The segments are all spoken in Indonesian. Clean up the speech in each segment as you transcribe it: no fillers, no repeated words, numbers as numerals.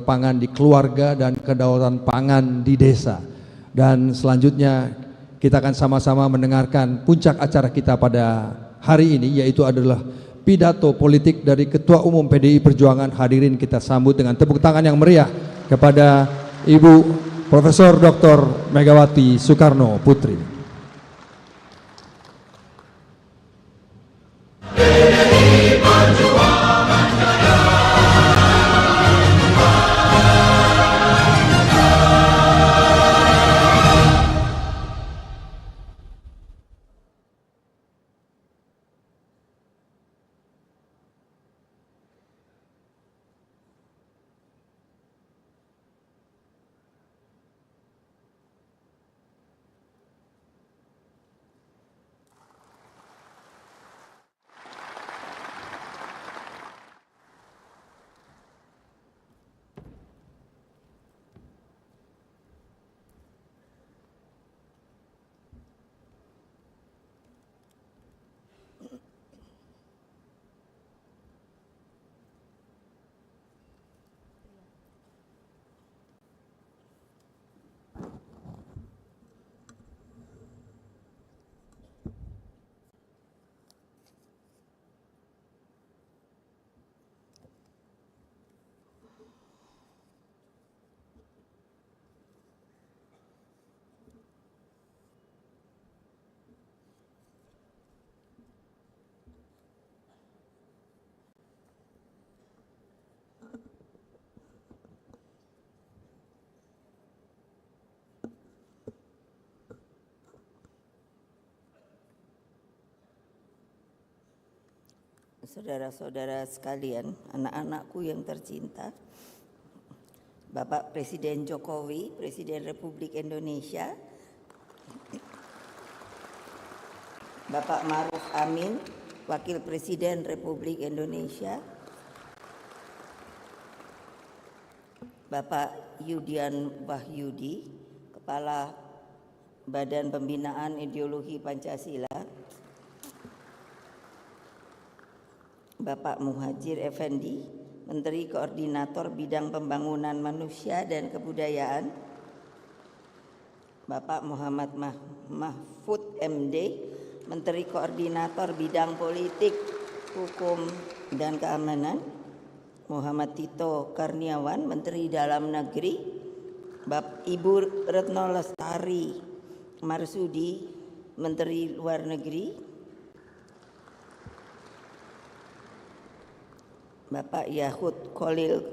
kedaulatan pangan di keluarga dan kedaulatan pangan di desa. Dan selanjutnya kita akan sama-sama mendengarkan puncak acara kita pada hari ini, yaitu adalah pidato politik dari Ketua Umum PDI Perjuangan. Hadirin kita sambut dengan tepuk tangan yang meriah kepada Ibu Profesor Dr. Megawati Soekarno Putri. Saudara-saudara sekalian, anak-anakku yang tercinta, Bapak Presiden Jokowi, Presiden Republik Indonesia, Bapak Ma'ruf Amin, Wakil Presiden Republik Indonesia, Bapak Yudian Wahyudi, Kepala Badan Pembinaan Ideologi Pancasila, Bapak Muhajir Effendi, Menteri Koordinator Bidang Pembangunan Manusia dan Kebudayaan, Bapak Muhammad Mahfud MD, Menteri Koordinator Bidang Politik, Hukum dan Keamanan, Muhammad Tito Karniawan, Menteri Dalam Negeri, Ibu Retno Lestari Marsudi, Menteri Luar Negeri, Bapak Yahud Khalil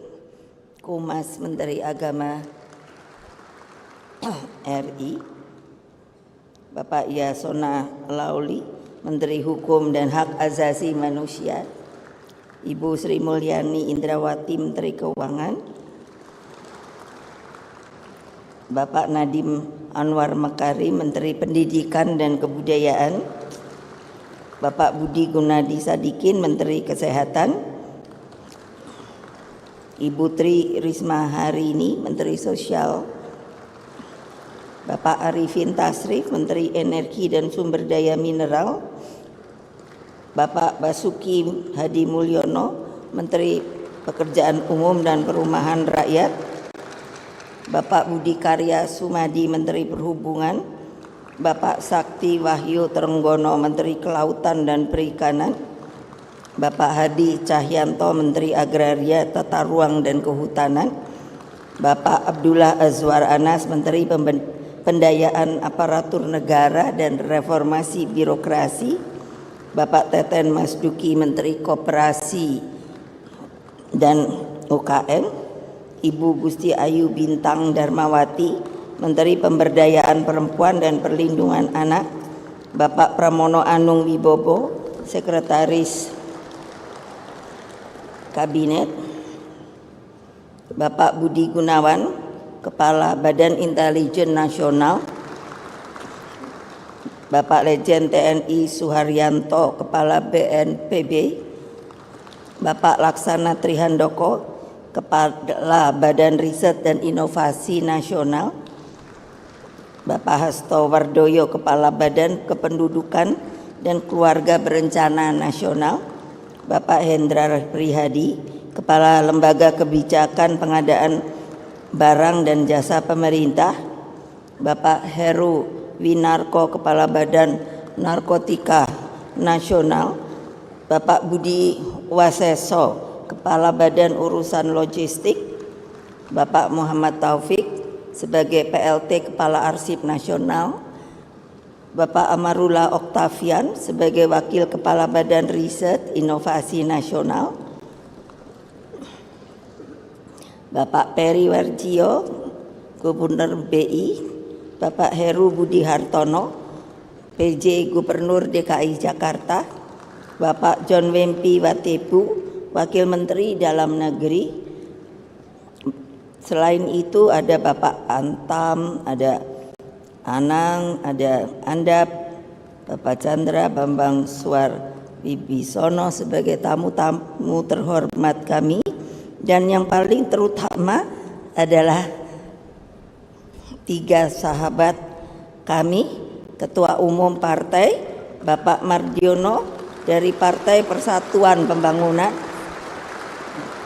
Kumas, Menteri Agama RI, Bapak Yasona Lauli, Menteri Hukum dan Hak Asasi Manusia, Ibu Sri Mulyani Indrawati, Menteri Keuangan, Bapak Nadiem Anwar Makarim, Menteri Pendidikan dan Kebudayaan, Bapak Budi Gunadi Sadikin, Menteri Kesehatan, Ibu Tri Risma Harini, Menteri Sosial, Bapak Arifin Tasrif, Menteri Energi dan Sumber Daya Mineral, Bapak Basuki Hadi Mulyono, Menteri Pekerjaan Umum dan Perumahan Rakyat, Bapak Budi Karya Sumadi, Menteri Perhubungan, Bapak Sakti Wahyu Trenggono, Menteri Kelautan dan Perikanan, Bapak Hadi Cahyanto, Menteri Agraria, Tata Ruang dan Kehutanan, Bapak Abdullah Azwar Anas, Menteri Pendayaan Aparatur Negara dan Reformasi Birokrasi, Bapak Teten Mas Duki, Menteri Koperasi dan UKM, Ibu Gusti Ayu Bintang Darmawati, Menteri Pemberdayaan Perempuan dan Perlindungan Anak, Bapak Pramono Anung Wibowo, Sekretaris Kabinet, Bapak Budi Gunawan, Kepala Badan Intelijen Nasional, Bapak Lejen TNI Suharyanto, Kepala BNPB, Bapak Laksana Trihandoko, Kepala Badan Riset dan Inovasi Nasional, Bapak Hasto Wardoyo, Kepala Badan Kependudukan dan Keluarga Berencana Nasional, Bapak Hendrar Prihadi, Kepala Lembaga Kebijakan Pengadaan Barang dan Jasa Pemerintah, Bapak Heru Winarko, Kepala Badan Narkotika Nasional, Bapak Budi Waseso, Kepala Badan Urusan Logistik, Bapak Muhammad Taufik sebagai PLT Kepala Arsip Nasional, Bapak Amarullah Oktavian sebagai Wakil Kepala Badan Riset Inovasi Nasional, Bapak Peri Warjio, Gubernur BI, Bapak Heru Budi Hartono, PJ Gubernur DKI Jakarta, Bapak John Wempi Watepu, Wakil Menteri Dalam Negeri. Selain itu ada Bapak Antam, ada Anang, ada Andap, Bapak Chandra Bambang Suar Wibisono sebagai tamu-tamu terhormat kami, dan yang paling terutama adalah 3 sahabat kami, Ketua Umum Partai Bapak Mardiono dari Partai Persatuan Pembangunan,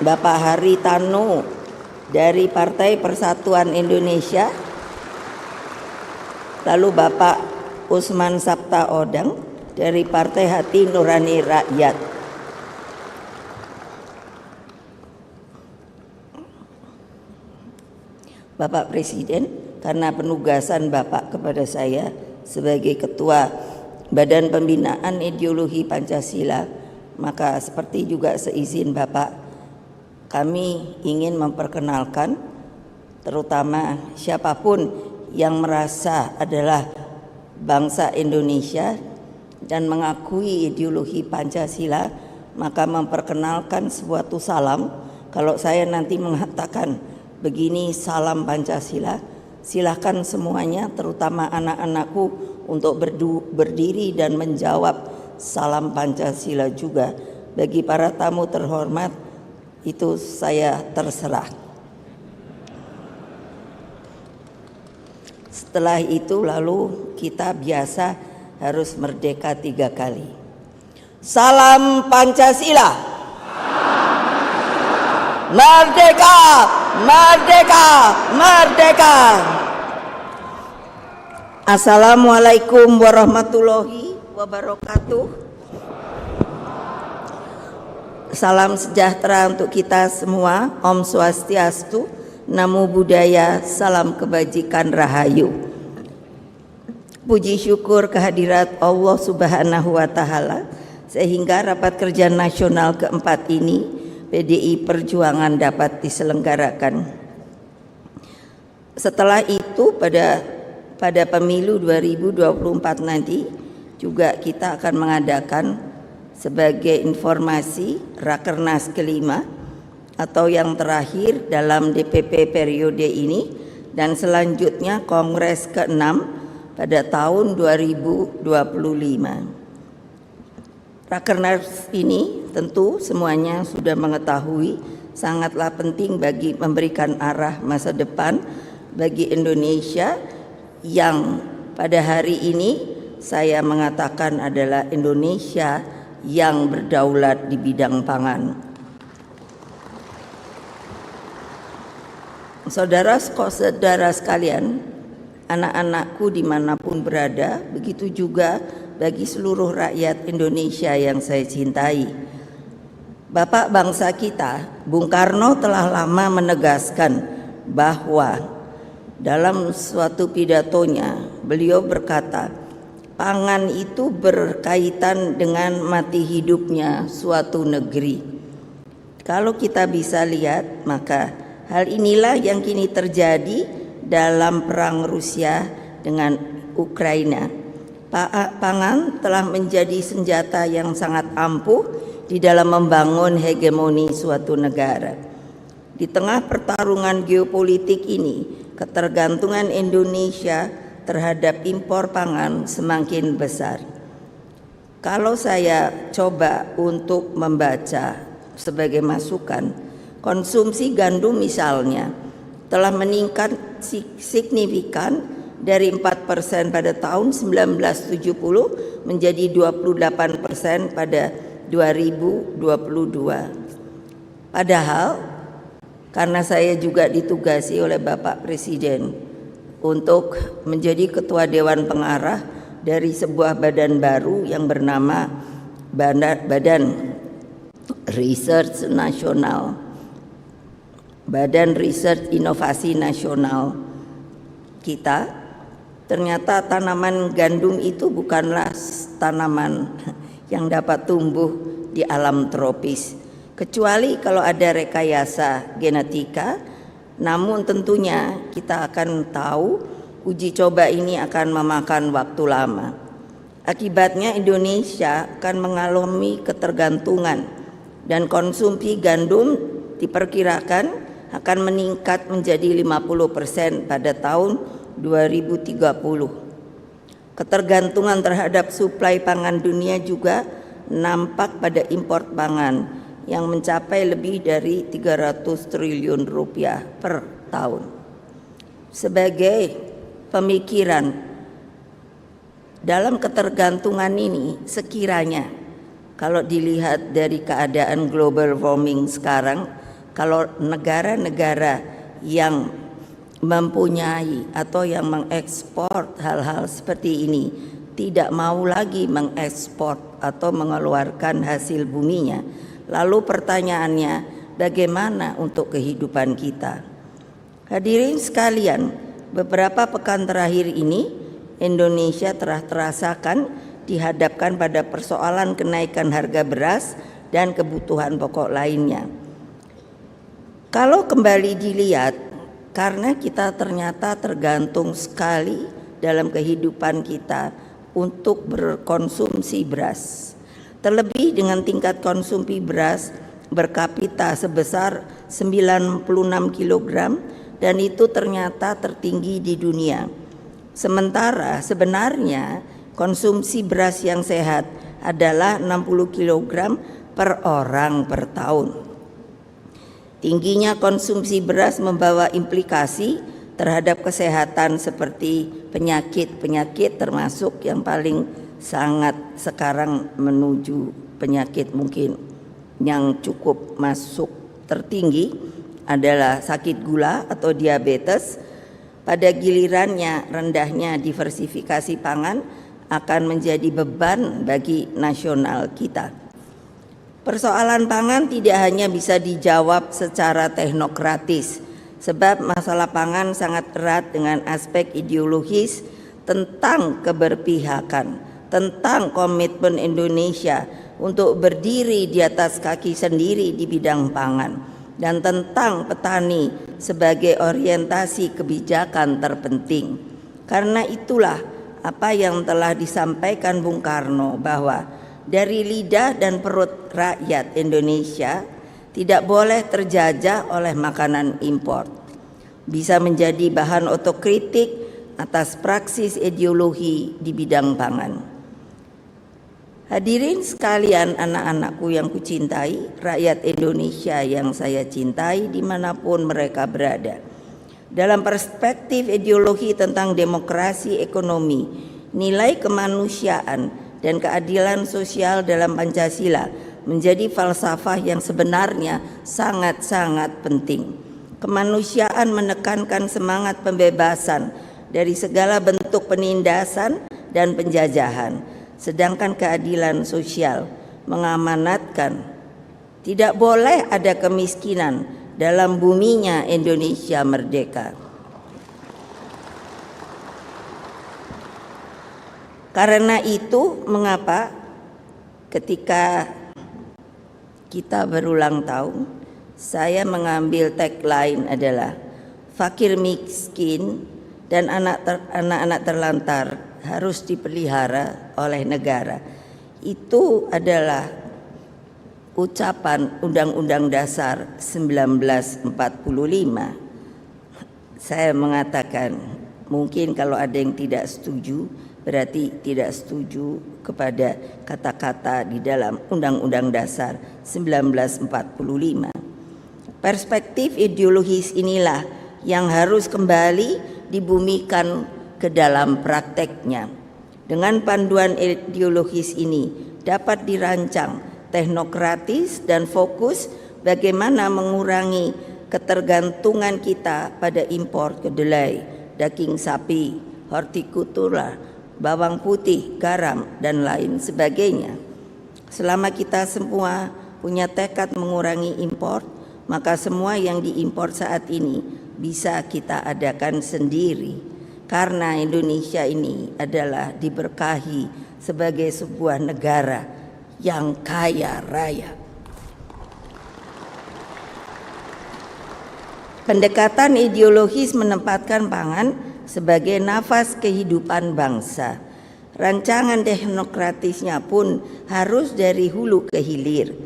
Bapak Haritanu dari Partai Persatuan Indonesia, lalu Bapak Usman Sabta Odang dari Partai Hati Nurani Rakyat. Bapak Presiden, karena penugasan Bapak kepada saya sebagai Ketua Badan Pembinaan Ideologi Pancasila, maka seperti juga seizin Bapak, kami ingin memperkenalkan terutama siapapun yang merasa adalah bangsa Indonesia dan mengakui ideologi Pancasila, maka memperkenalkan suatu salam. Kalau saya nanti mengatakan begini, salam Pancasila, silahkan semuanya, terutama anak-anakku, untuk berdiri dan menjawab salam Pancasila juga. Bagi para tamu terhormat, itu saya terserah. Setelah itu lalu kita biasa harus merdeka 3 kali. Salam Pancasila. Merdeka, merdeka, merdeka. Assalamualaikum warahmatullahi wabarakatuh. Salam sejahtera untuk kita semua. Om Swastiastu, Namo Buddhaya, salam kebajikan rahayu. Puji syukur kehadirat Allah Subhanahu wa Ta'ala, sehingga rapat kerja nasional keempat ini PDI Perjuangan dapat diselenggarakan. Setelah itu pada pemilu 2024 nanti juga kita akan mengadakan sebagai informasi Rakernas kelima atau yang terakhir dalam DPP periode ini, dan selanjutnya Kongres ke-6 pada tahun 2025. Rakernas ini tentu semuanya sudah mengetahui sangatlah penting bagi memberikan arah masa depan bagi Indonesia yang pada hari ini saya mengatakan adalah Indonesia yang berdaulat di bidang pangan. Saudara-saudara sekalian, anak-anakku dimanapun berada, begitu juga bagi seluruh rakyat Indonesia yang saya cintai. Bapak bangsa kita, Bung Karno, telah lama menegaskan bahwa dalam suatu pidatonya beliau berkata, pangan itu berkaitan dengan mati hidupnya suatu negeri. Kalau kita bisa lihat, maka hal inilah yang kini terjadi dalam perang Rusia dengan Ukraina. Pangan telah menjadi senjata yang sangat ampuh di dalam membangun hegemoni suatu negara. Di tengah pertarungan geopolitik ini, ketergantungan Indonesia terhadap impor pangan semakin besar. Kalau saya coba untuk membaca sebagai masukan, konsumsi gandum misalnya telah meningkat signifikan dari 4% pada tahun 1970 menjadi 28% pada 2022. Padahal karena saya juga ditugasi oleh Bapak Presiden untuk menjadi Ketua Dewan Pengarah dari sebuah badan baru yang bernama Badan Research Nasional, Badan Riset Inovasi Nasional kita, ternyata tanaman gandum itu bukanlah tanaman yang dapat tumbuh di alam tropis, kecuali kalau ada rekayasa genetika. Namun tentunya kita akan tahu uji coba ini akan memakan waktu lama. Akibatnya Indonesia akan mengalami ketergantungan dan konsumsi gandum diperkirakan akan meningkat menjadi 50% pada tahun 2030. Ketergantungan terhadap suplai pangan dunia juga nampak pada impor pangan yang mencapai lebih dari 300 triliun rupiah per tahun. Sebagai pemikiran, dalam ketergantungan ini sekiranya kalau dilihat dari keadaan global warming sekarang, kalau negara-negara yang mempunyai atau yang mengekspor hal-hal seperti ini tidak mau lagi mengekspor atau mengeluarkan hasil buminya, lalu pertanyaannya, bagaimana untuk kehidupan kita? Hadirin sekalian, beberapa pekan terakhir ini Indonesia telah terasakan dihadapkan pada persoalan kenaikan harga beras dan kebutuhan pokok lainnya. Kalau kembali dilihat, karena kita ternyata tergantung sekali dalam kehidupan kita untuk berkonsumsi beras. Terlebih dengan tingkat konsumsi beras berkapita sebesar 96 kg dan itu ternyata tertinggi di dunia. Sementara sebenarnya konsumsi beras yang sehat adalah 60 kg per orang per tahun. Tingginya konsumsi beras membawa implikasi terhadap kesehatan seperti penyakit-penyakit, termasuk yang paling sangat sekarang menuju penyakit mungkin yang cukup masuk tertinggi adalah sakit gula atau diabetes. Pada gilirannya rendahnya diversifikasi pangan akan menjadi beban bagi nasional kita. Persoalan pangan tidak hanya bisa dijawab secara teknokratis, sebab masalah pangan sangat erat dengan aspek ideologis tentang keberpihakan, tentang komitmen Indonesia untuk berdiri di atas kaki sendiri di bidang pangan, dan tentang petani sebagai orientasi kebijakan terpenting. Karena itulah apa yang telah disampaikan Bung Karno, bahwa dari lidah dan perut rakyat Indonesia tidak boleh terjajah oleh makanan impor. Bisa menjadi bahan otokritik atas praksis ideologi di bidang pangan. Hadirin sekalian, anak-anakku yang kucintai, rakyat Indonesia yang saya cintai dimanapun mereka berada. Dalam perspektif ideologi tentang demokrasi ekonomi, nilai kemanusiaan dan keadilan sosial dalam Pancasila menjadi falsafah yang sebenarnya sangat-sangat penting. Kemanusiaan menekankan semangat pembebasan dari segala bentuk penindasan dan penjajahan. Sedangkan keadilan sosial mengamanatkan tidak boleh ada kemiskinan dalam buminya Indonesia merdeka. Karena itu mengapa ketika kita berulang tahun, saya mengambil tagline adalah fakir miskin dan anak-anak terlantar harus dipelihara oleh negara. Itu adalah ucapan Undang-Undang Dasar 1945. Saya mengatakan, mungkin kalau ada yang tidak setuju, berarti tidak setuju kepada kata-kata di dalam Undang-Undang Dasar 1945. Perspektif ideologis inilah yang harus kembali dibumikan ke dalam prakteknya. Dengan panduan ideologis ini dapat dirancang teknokratis dan fokus bagaimana mengurangi ketergantungan kita pada impor kedelai, daging sapi, hortikultura, bawang putih, garam, dan lain sebagainya. Selama kita semua punya tekad mengurangi impor, maka semua yang diimpor saat ini bisa kita adakan sendiri, karena Indonesia ini adalah diberkahi sebagai sebuah negara yang kaya raya. Pendekatan ideologis menempatkan pangan sebagai nafas kehidupan bangsa. Rancangan teknokratisnya pun harus dari hulu ke hilir.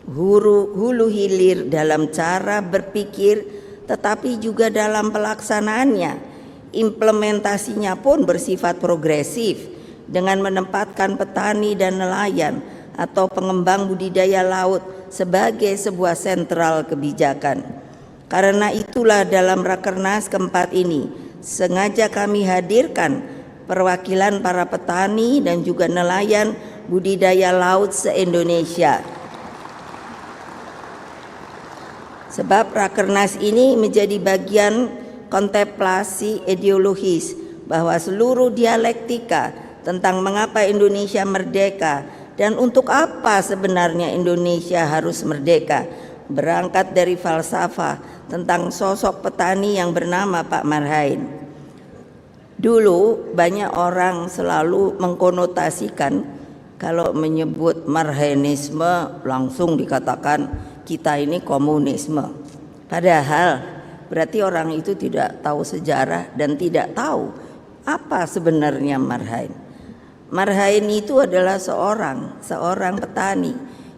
Hulu hilir dalam cara berpikir, tetapi juga dalam pelaksanaannya. Implementasinya pun bersifat progresif dengan menempatkan petani dan nelayan atau pengembang budidaya laut sebagai sebuah sentral kebijakan. Karena itulah dalam Rakernas keempat ini sengaja kami hadirkan perwakilan para petani dan juga nelayan budidaya laut se-Indonesia. Sebab Rakernas ini menjadi bagian kontemplasi ideologis bahwa seluruh dialektika tentang mengapa Indonesia merdeka dan untuk apa sebenarnya Indonesia harus merdeka berangkat dari falsafah tentang sosok petani yang bernama Pak Marhain. Dulu banyak orang selalu mengkonotasikan kalau menyebut Marhainisme langsung dikatakan kita ini komunisme. Padahal berarti orang itu tidak tahu sejarah dan tidak tahu apa sebenarnya Marhain. Marhain itu adalah seorang petani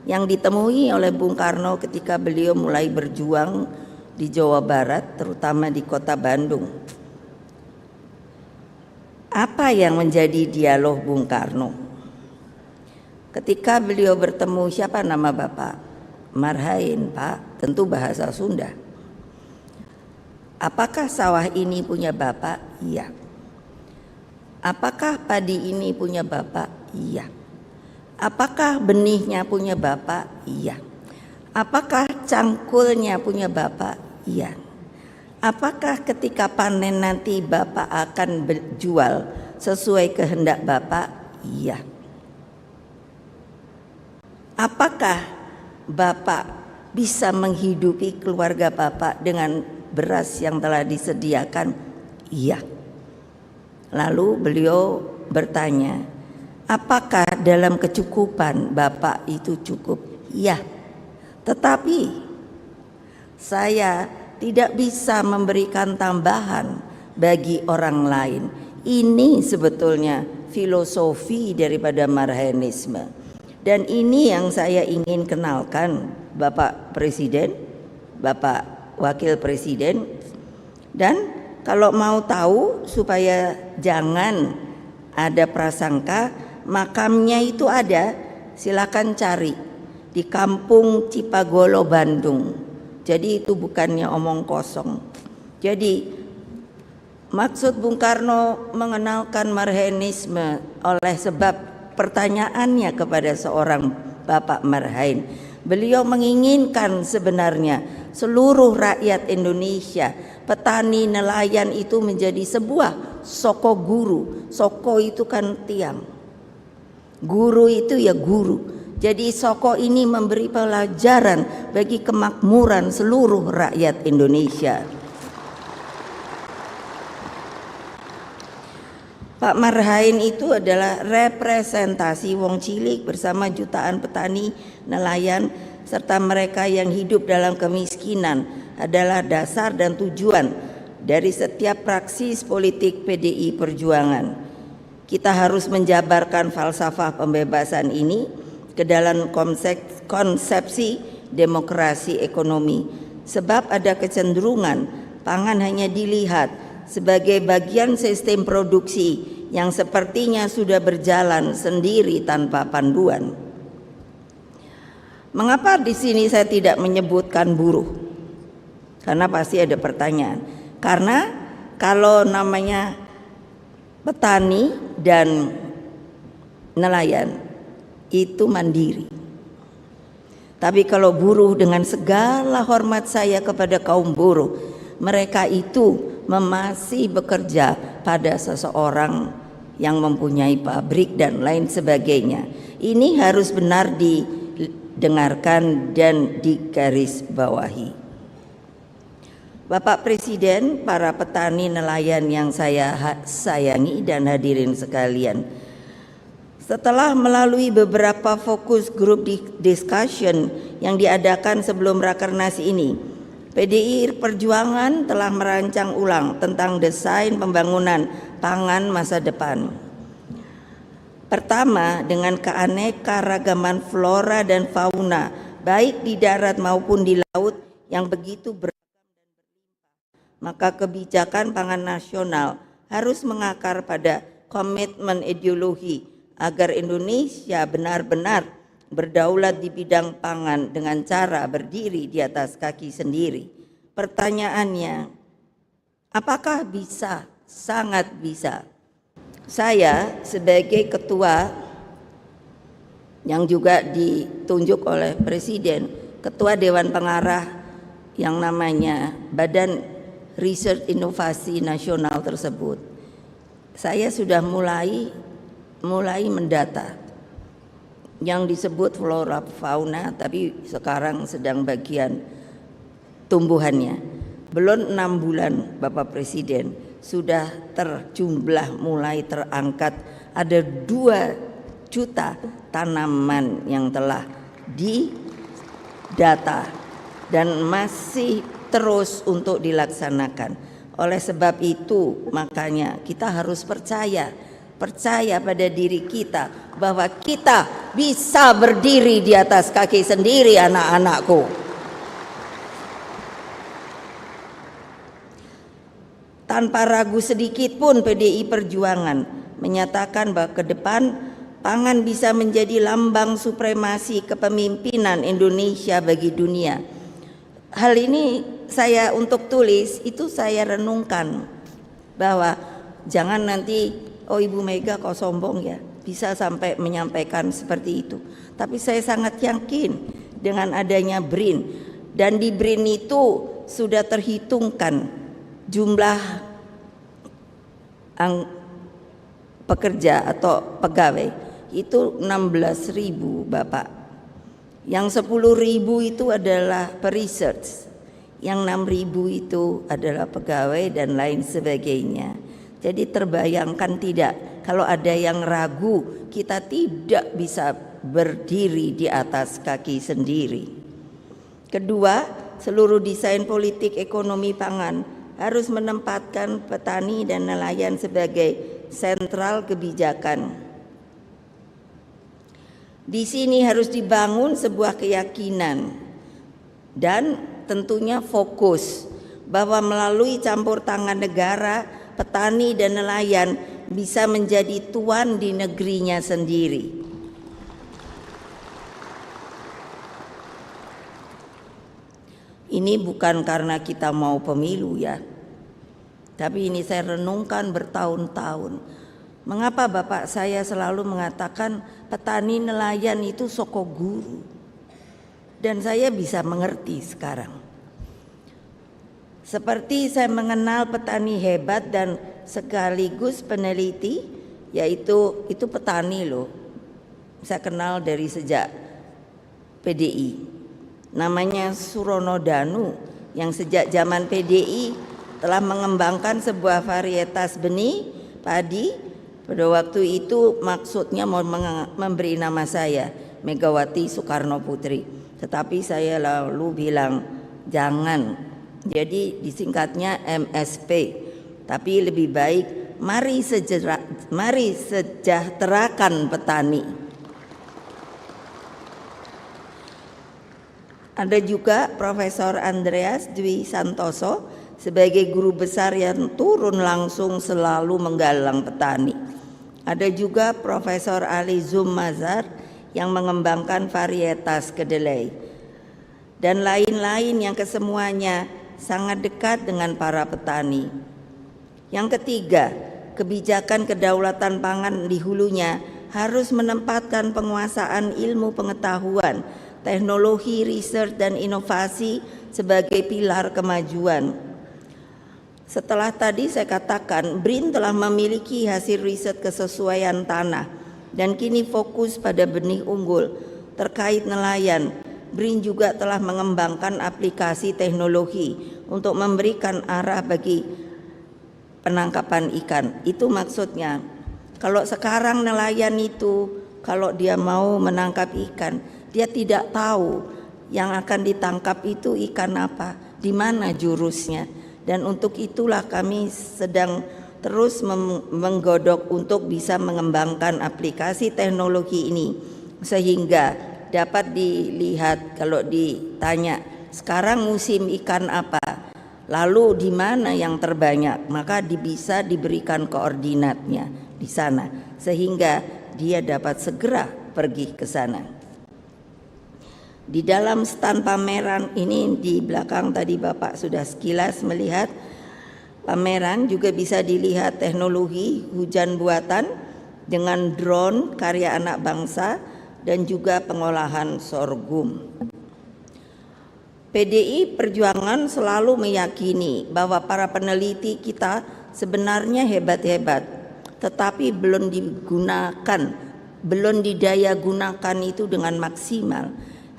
yang ditemui oleh Bung Karno ketika beliau mulai berjuang di Jawa Barat, terutama di kota Bandung. Apa yang menjadi dialog Bung Karno? Ketika beliau bertemu, siapa nama Bapak? Marhain, Pak, tentu bahasa Sunda. Apakah sawah ini punya Bapak? Iya. Apakah padi ini punya Bapak? Iya. Apakah benihnya punya Bapak? Iya. Apakah cangkulnya punya Bapak? Iya. Apakah ketika panen nanti Bapak akan berjual sesuai kehendak Bapak? Iya. Apakah Bapak bisa menghidupi keluarga Bapak dengan beras yang telah disediakan? Iya. Lalu beliau bertanya, apakah dalam kecukupan Bapak itu cukup? Iya. Tetapi saya tidak bisa memberikan tambahan bagi orang lain. Ini sebetulnya filosofi daripada Marhainisme. Dan ini yang saya ingin kenalkan Bapak Presiden, Bapak Wakil Presiden. Dan kalau mau tahu supaya jangan ada prasangka, makamnya itu ada, silakan cari di Kampung Cipagolo, Bandung. Jadi itu bukannya omong kosong. Jadi maksud Bung Karno mengenalkan Marhainisme oleh sebab pertanyaannya kepada seorang Bapak Marhain. Beliau menginginkan sebenarnya seluruh rakyat Indonesia, petani, nelayan itu menjadi sebuah soko guru. Soko itu kan tiang, guru itu ya guru. Jadi soko ini memberi pelajaran bagi kemakmuran seluruh rakyat Indonesia. Pak Marhain itu adalah representasi wong cilik bersama jutaan petani, nelayan, serta mereka yang hidup dalam kemiskinan adalah dasar dan tujuan dari setiap praksis politik PDI Perjuangan. Kita harus menjabarkan falsafah pembebasan ini ke dalam konsepsi demokrasi ekonomi, sebab ada kecenderungan pangan hanya dilihat sebagai bagian sistem produksi yang sepertinya sudah berjalan sendiri tanpa panduan. Mengapa di sini saya tidak menyebutkan buruh? Karena pasti ada pertanyaan. Karena kalau namanya petani dan nelayan itu mandiri. Tapi kalau buruh, dengan segala hormat saya kepada kaum buruh, mereka itu masih bekerja pada seseorang yang mempunyai pabrik dan lain sebagainya. Ini harus benar didengarkan dan digarisbawahi. Bapak Presiden, para petani nelayan yang saya sayangi dan hadirin sekalian, setelah melalui beberapa fokus group discussion yang diadakan sebelum Rakernas ini, PDI Perjuangan telah merancang ulang tentang desain pembangunan pangan masa depan. Pertama, dengan keanekaragaman flora dan fauna, baik di darat maupun di laut yang begitu beragam dan berlimpah, maka kebijakan pangan nasional harus mengakar pada komitmen ideologi agar Indonesia benar-benar berdaulat di bidang pangan dengan cara berdiri di atas kaki sendiri. Pertanyaannya, apakah bisa? Sangat bisa. Saya sebagai ketua yang juga ditunjuk oleh Presiden, ketua Dewan Pengarah yang namanya Badan Riset Inovasi Nasional tersebut, saya sudah mulai mendata yang disebut flora fauna, tapi sekarang sedang bagian tumbuhannya. Belum 6 bulan Bapak Presiden, sudah terjumlah mulai terangkat ada 2 juta tanaman yang telah didata dan masih terus untuk dilaksanakan. Oleh sebab itu, makanya kita harus percaya pada diri kita bahwa kita bisa berdiri di atas kaki sendiri, anak-anakku. Tanpa ragu sedikit pun PDI Perjuangan menyatakan bahwa ke depan pangan bisa menjadi lambang supremasi kepemimpinan Indonesia bagi dunia. Hal ini saya untuk tulis, itu saya renungkan bahwa jangan nanti Ibu Mega kok sombong ya, bisa sampai menyampaikan seperti itu. Tapi saya sangat yakin dengan adanya BRIN, dan di BRIN itu sudah terhitungkan jumlah pekerja atau pegawai itu 16.000 Bapak. Yang 10.000 itu adalah per-research, yang 6.000 itu adalah pegawai dan lain sebagainya. Jadi terbayangkan tidak kalau ada yang ragu, kita tidak bisa berdiri di atas kaki sendiri. Kedua, seluruh desain politik ekonomi pangan harus menempatkan petani dan nelayan sebagai sentral kebijakan. Di sini harus dibangun sebuah keyakinan dan tentunya fokus bahwa melalui campur tangan negara, petani dan nelayan bisa menjadi tuan di negerinya sendiri. Ini bukan karena kita mau pemilu ya, tapi ini saya renungkan bertahun-tahun. Mengapa bapak saya selalu mengatakan petani nelayan itu soko guru, dan saya bisa mengerti sekarang. Seperti saya mengenal petani hebat dan sekaligus peneliti, yaitu itu petani loh. Saya kenal dari sejak PDI. Namanya Surono Danu, yang sejak zaman PDI telah mengembangkan sebuah varietas benih padi. Pada waktu itu maksudnya mau memberi nama saya Megawati Soekarno Putri. Tetapi saya lalu bilang jangan. Jadi disingkatnya MSP, tapi lebih baik mari sejahterakan petani. Ada juga Profesor Andreas Dwi Santoso sebagai guru besar yang turun langsung selalu menggalang petani. Ada juga Profesor Ali Zumazar yang mengembangkan varietas kedelai, dan lain-lain yang kesemuanya sangat dekat dengan para petani. Yang ketiga, kebijakan kedaulatan pangan di hulunya harus menempatkan penguasaan ilmu pengetahuan teknologi, riset, dan inovasi sebagai pilar kemajuan. Setelah tadi saya katakan, BRIN telah memiliki hasil riset kesesuaian tanah dan kini fokus pada benih unggul. Terkait nelayan, BRIN juga telah mengembangkan aplikasi teknologi untuk memberikan arah bagi penangkapan ikan. Itu maksudnya, kalau sekarang nelayan itu, kalau dia mau menangkap ikan, dia tidak tahu yang akan ditangkap itu ikan apa, di mana jurusnya. Dan untuk itulah kami sedang terus menggodok untuk bisa mengembangkan aplikasi teknologi ini, sehingga dapat dilihat kalau ditanya sekarang musim ikan apa, lalu di mana yang terbanyak, maka bisa diberikan koordinatnya di sana sehingga dia dapat segera pergi ke sana. Di dalam stand pameran ini di belakang tadi Bapak sudah sekilas melihat pameran, juga bisa dilihat teknologi hujan buatan dengan drone karya anak bangsa dan juga pengolahan sorghum. PDI Perjuangan selalu meyakini bahwa para peneliti kita sebenarnya hebat-hebat, tetapi belum didaya gunakan itu dengan maksimal.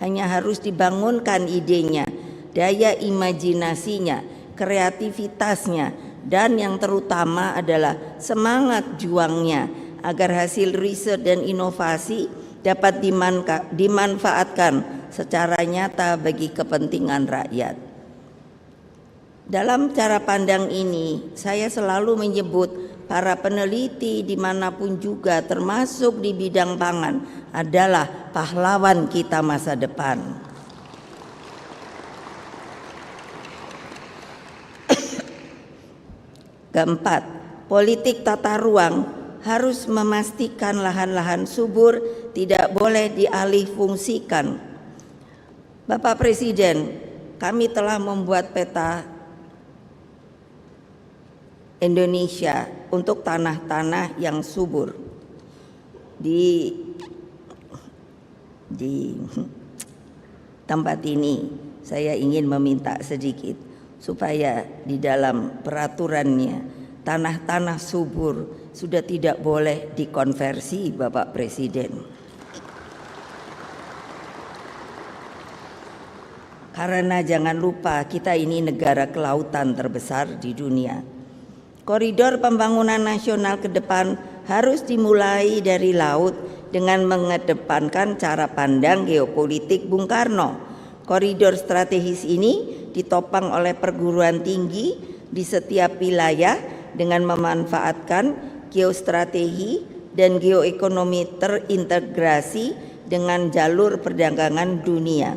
Hanya harus dibangunkan idenya, daya imajinasinya, kreativitasnya, dan yang terutama adalah semangat juangnya agar hasil riset dan inovasi dapat dimanfaatkan secara nyata bagi kepentingan rakyat. Dalam cara pandang ini, saya selalu menyebut para peneliti dimanapun juga, termasuk di bidang pangan, adalah pahlawan kita masa depan. Keempat, politik tata ruang harus memastikan lahan-lahan subur tidak boleh dialih fungsikan. Bapak Presiden, kami telah membuat peta Indonesia untuk tanah-tanah yang subur. Di tempat ini saya ingin meminta sedikit supaya di dalam peraturannya tanah-tanah subur sudah tidak boleh dikonversi, Bapak Presiden. Karena jangan lupa kita ini negara kelautan terbesar di dunia. Koridor pembangunan nasional ke depan harus dimulai dari laut dengan mengedepankan cara pandang geopolitik Bung Karno. Koridor strategis ini ditopang oleh perguruan tinggi di setiap wilayah dengan memanfaatkan geostrategi dan geoekonomi terintegrasi dengan jalur perdagangan dunia.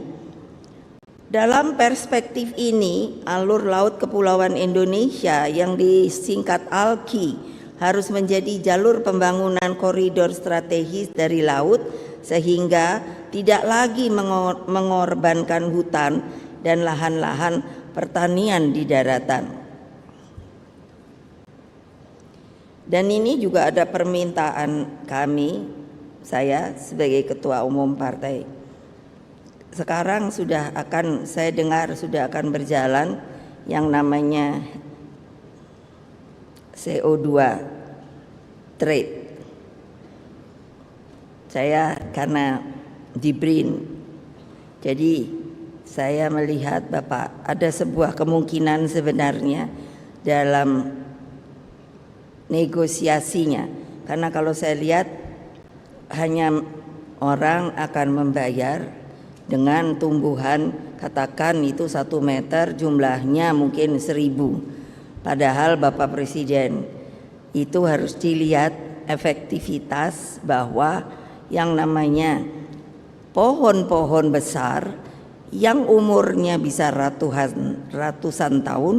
Dalam perspektif ini, alur laut kepulauan Indonesia yang disingkat ALKI harus menjadi jalur pembangunan koridor strategis dari laut sehingga tidak lagi mengorbankan hutan dan lahan-lahan pertanian di daratan. Dan ini juga ada permintaan kami, saya sebagai Ketua Umum Partai. Sekarang saya dengar sudah akan berjalan yang namanya CO2 trade. Saya karena di BRIN, jadi saya melihat Bapak ada sebuah kemungkinan sebenarnya dalam negosiasinya, karena kalau saya lihat hanya orang akan membayar dengan tumbuhan katakan itu 1 meter jumlahnya mungkin 1000. Padahal Bapak Presiden itu harus dilihat efektivitas bahwa yang namanya pohon-pohon besar yang umurnya bisa ratusan tahun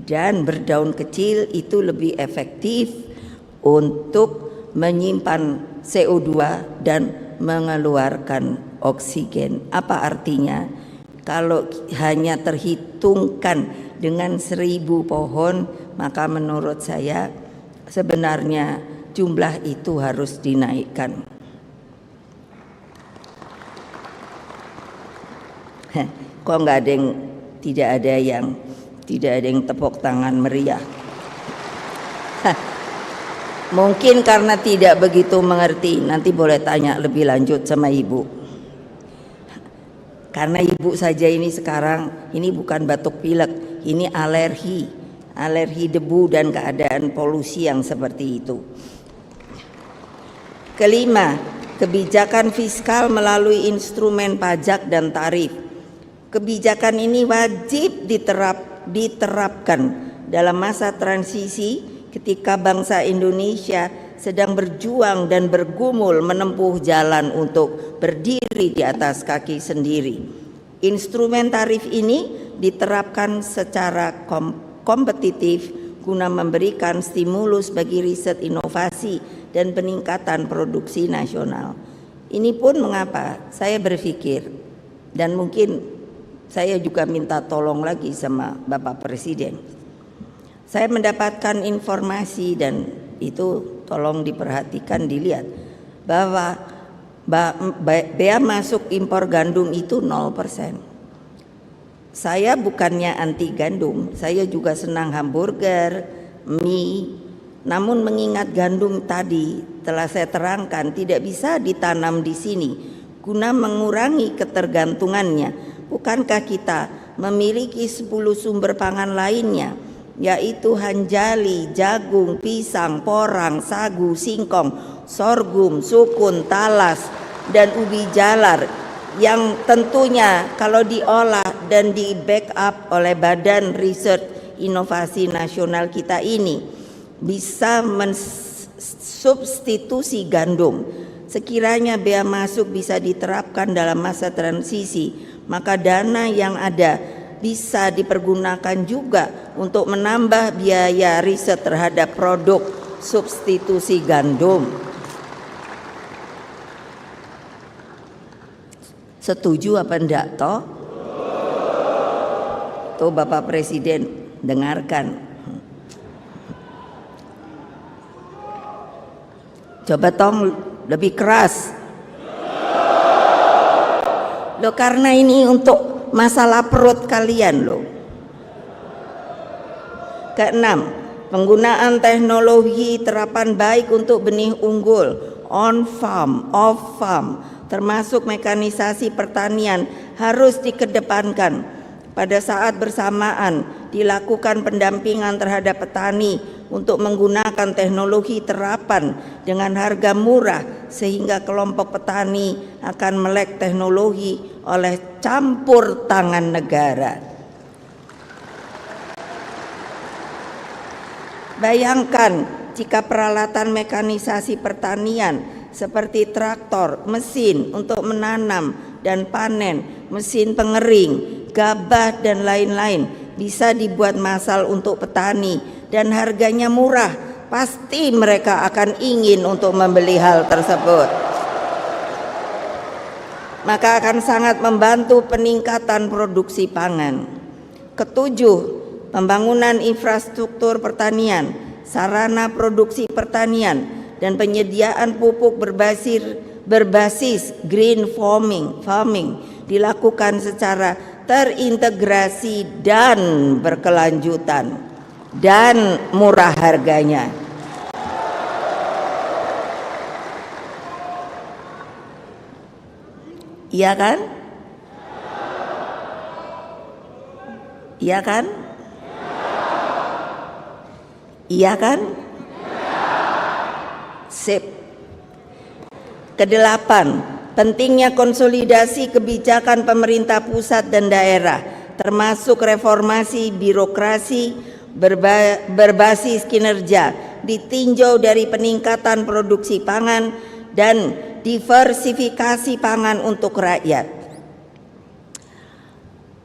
dan berdaun kecil itu lebih efektif untuk menyimpan CO2 dan mengeluarkan oksigen. Apa artinya? Kalau hanya terhitungkan dengan 1000 pohon, maka menurut saya sebenarnya jumlah itu harus dinaikkan. Kok tidak ada yang tepuk tangan meriah? Mungkin karena tidak begitu mengerti. Nanti boleh tanya lebih lanjut sama Ibu. Karena Ibu saja ini sekarang ini bukan batuk pilek, ini alergi debu dan keadaan polusi yang seperti itu. Kelima, kebijakan fiskal melalui instrumen pajak dan tarif. Kebijakan ini wajib diterapkan dalam masa transisi ketika bangsa Indonesia sedang berjuang dan bergumul menempuh jalan untuk berdiri di atas kaki sendiri. Instrumen tarif ini diterapkan secara kompetitif guna memberikan stimulus bagi riset inovasi dan peningkatan produksi nasional. Ini pun mengapa saya berpikir, dan mungkin saya juga minta tolong lagi sama Bapak Presiden. Saya mendapatkan informasi dan itu tolong diperhatikan, dilihat bahwa bea masuk impor gandum itu 0%. Saya bukannya anti gandum, saya juga senang hamburger, mie. Namun mengingat gandum tadi telah saya terangkan tidak bisa ditanam di sini guna mengurangi ketergantungannya. Bukankah kita memiliki 10 sumber pangan lainnya, yaitu hanjali, jagung, pisang, porang, sagu, singkong, sorghum, sukun, talas, dan ubi jalar yang tentunya kalau diolah dan di backup oleh Badan Riset Inovasi Nasional kita ini bisa mensubstitusi gandum. Sekiranya bea masuk bisa diterapkan dalam masa transisi, maka dana yang ada bisa dipergunakan juga untuk menambah biaya riset terhadap produk substitusi gandum. Setuju apa enggak toh? Tuh Bapak Presiden dengarkan. Coba tong lebih keras. Loh, karena ini untuk masalah perut kalian loh. Keenam, penggunaan teknologi terapan baik untuk benih unggul, on farm, off farm, termasuk mekanisasi pertanian harus dikedepankan. Pada saat bersamaan dilakukan pendampingan terhadap petani untuk menggunakan teknologi terapan dengan harga murah sehingga kelompok petani akan melek teknologi oleh campur tangan negara. Bayangkan jika peralatan mekanisasi pertanian seperti traktor, mesin untuk menanam dan panen, mesin pengering, gabah dan lain-lain bisa dibuat massal untuk petani dan harganya murah, pasti mereka akan ingin untuk membeli hal tersebut. Maka akan sangat membantu peningkatan produksi pangan. Ketujuh, pembangunan infrastruktur pertanian, sarana produksi pertanian, dan penyediaan pupuk berbasis green farming dilakukan secara terintegrasi dan berkelanjutan dan murah harganya. Iya kan? Iya kan? Iya kan? Sip. Kedelapan, pentingnya konsolidasi kebijakan pemerintah pusat dan daerah, termasuk reformasi birokrasi berbasis kinerja, ditinjau dari peningkatan produksi pangan dan diversifikasi pangan untuk rakyat.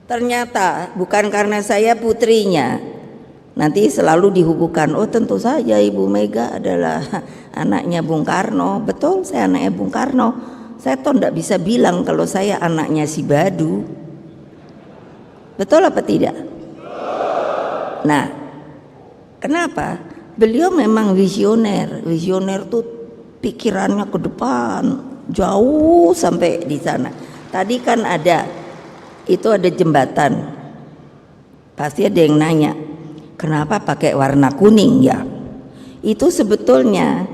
Ternyata bukan karena saya putrinya, nanti selalu dihubungkan, oh tentu saja Ibu Mega adalah anaknya Bung Karno. Betul, saya anaknya Bung Karno. Saya toh tidak bisa bilang kalau saya anaknya si Badu. Betul apa tidak? Nah, kenapa? Beliau memang visioner. Visioner tuh pikirannya ke depan, jauh sampai di sana. Tadi kan ada itu ada jembatan. Pasti ada yang nanya, kenapa pakai warna kuning ya? Itu sebetulnya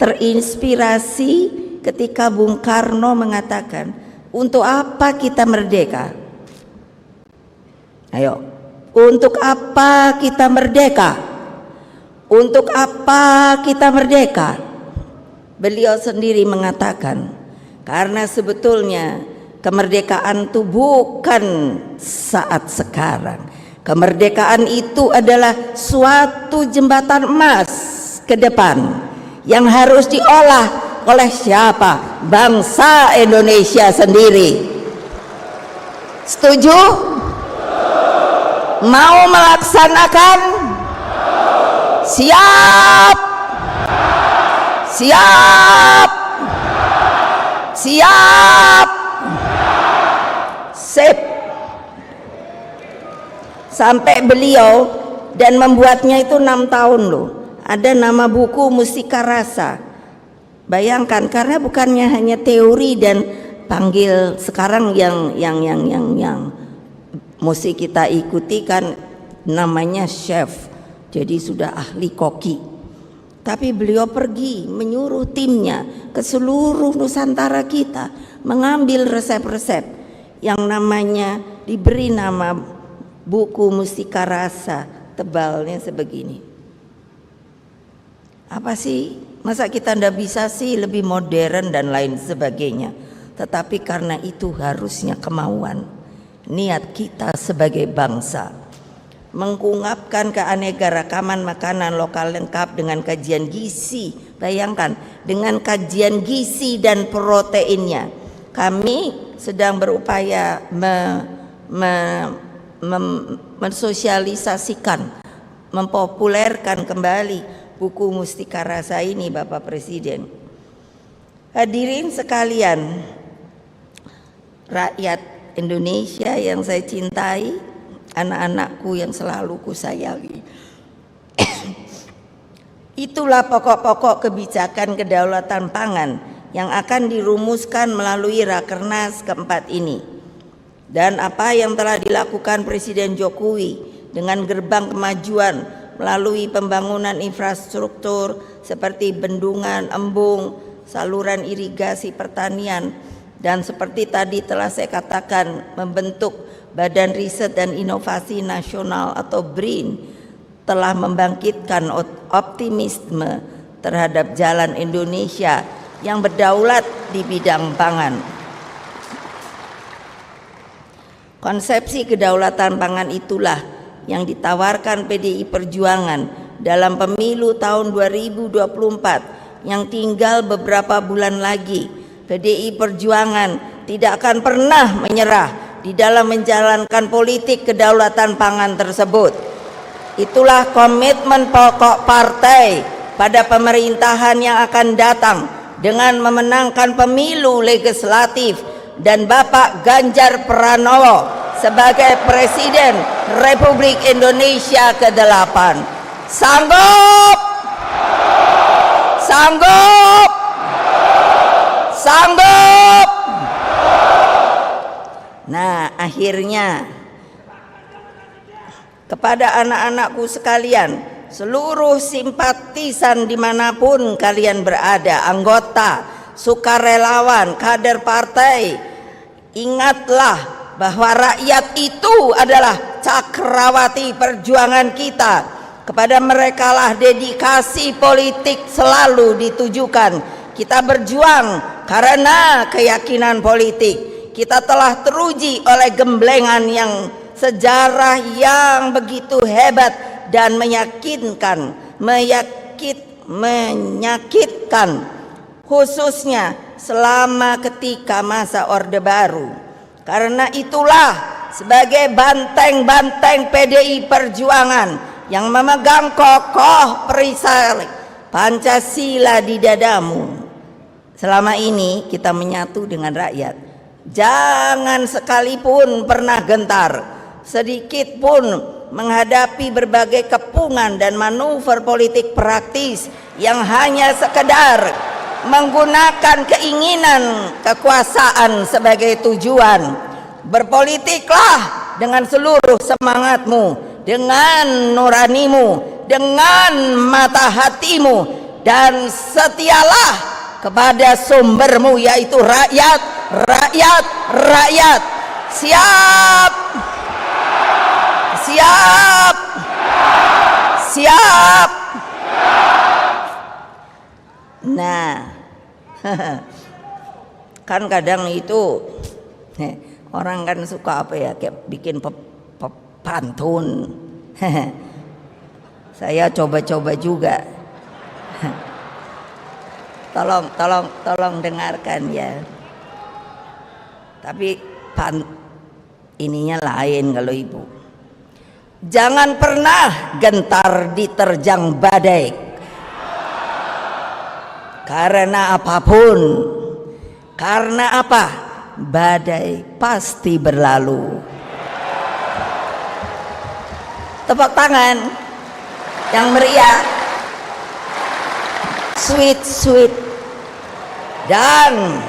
terinspirasi ketika Bung Karno mengatakan, untuk apa kita merdeka? Ayo, untuk apa kita merdeka? Untuk apa kita merdeka? Beliau sendiri mengatakan, karena sebetulnya kemerdekaan itu bukan saat sekarang. Kemerdekaan itu adalah suatu jembatan emas ke depan yang harus diolah oleh siapa? Bangsa Indonesia sendiri. Setuju? Mau melaksanakan? Siap! Siap! Siap! Sip. Sampai beliau dan membuatnya itu 6 tahun loh. Ada nama buku Mustika Rasa. Bayangkan, karena bukannya hanya teori dan panggil sekarang yang mesti kita ikuti kan namanya chef. Jadi sudah ahli koki. Tapi beliau pergi menyuruh timnya ke seluruh Nusantara kita mengambil resep-resep yang namanya diberi nama buku Mustika Rasa, tebalnya sebegini. Apa sih? Masa kita ndak bisa sih lebih modern dan lain sebagainya. Tetapi karena itu harusnya kemauan niat kita sebagai bangsa mengungkapkan keanekaragaman makanan lokal lengkap dengan kajian gizi. Bayangkan, dengan kajian gizi dan proteinnya. Kami sedang berupaya mensosialisasikan, mempopulerkan kembali buku Mustika Rasa ini, Bapak Presiden. Hadirin sekalian, rakyat Indonesia yang saya cintai, anak-anakku yang selalu kusayangi. Itulah pokok-pokok kebijakan kedaulatan pangan yang akan dirumuskan melalui Rakernas keempat ini. Dan apa yang telah dilakukan Presiden Jokowi dengan gerbang kemajuan melalui pembangunan infrastruktur seperti bendungan, embung, saluran irigasi pertanian, dan seperti tadi telah saya katakan membentuk Badan Riset dan Inovasi Nasional atau BRIN, telah membangkitkan optimisme terhadap jalan Indonesia yang berdaulat di bidang pangan. Konsepsi kedaulatan pangan itulah yang ditawarkan PDI Perjuangan dalam pemilu tahun 2024 yang tinggal beberapa bulan lagi. PDI Perjuangan tidak akan pernah menyerah di dalam menjalankan politik kedaulatan pangan tersebut. Itulah komitmen pokok partai pada pemerintahan yang akan datang dengan memenangkan pemilu legislatif dan Bapak Ganjar Pranowo sebagai Presiden Republik Indonesia ke-8. Sanggup? Sanggup? Sanggup? Nah, akhirnya kepada anak-anakku sekalian, seluruh simpatisan dimanapun kalian berada, anggota, sukarelawan, kader partai, ingatlah bahwa rakyat itu adalah cakrawati perjuangan kita. Kepada merekalah dedikasi politik selalu ditujukan. Kita berjuang karena keyakinan politik. Kita telah teruji oleh gemblengan yang sejarah yang begitu hebat dan menyakitkan, khususnya selama ketika masa Orde Baru. Karena itulah sebagai banteng-banteng PDI Perjuangan yang memegang kokoh perisai Pancasila di dadamu, selama ini kita menyatu dengan rakyat. Jangan sekalipun pernah gentar, sedikit pun menghadapi berbagai kepungan dan manuver politik praktis yang hanya sekedar menggunakan keinginan kekuasaan sebagai tujuan. berpolitiklah dengan seluruh semangatmu, dengan nuranimu, dengan mata hatimu, dan setialah kepada sumbermu, yaitu rakyat, rakyat, rakyat. Siap, siap, siap. Nah, kan kadang itu orang kan suka apa ya, kayak bikin pantun. Saya coba-coba juga. Tolong dengarkan ya. Tapi ininya lain kalau Ibu. Jangan pernah gentar diterjang badai. Karena apapun. Karena apa? Badai pasti berlalu. Tepuk tangan yang meriah, sweet sweet. Dan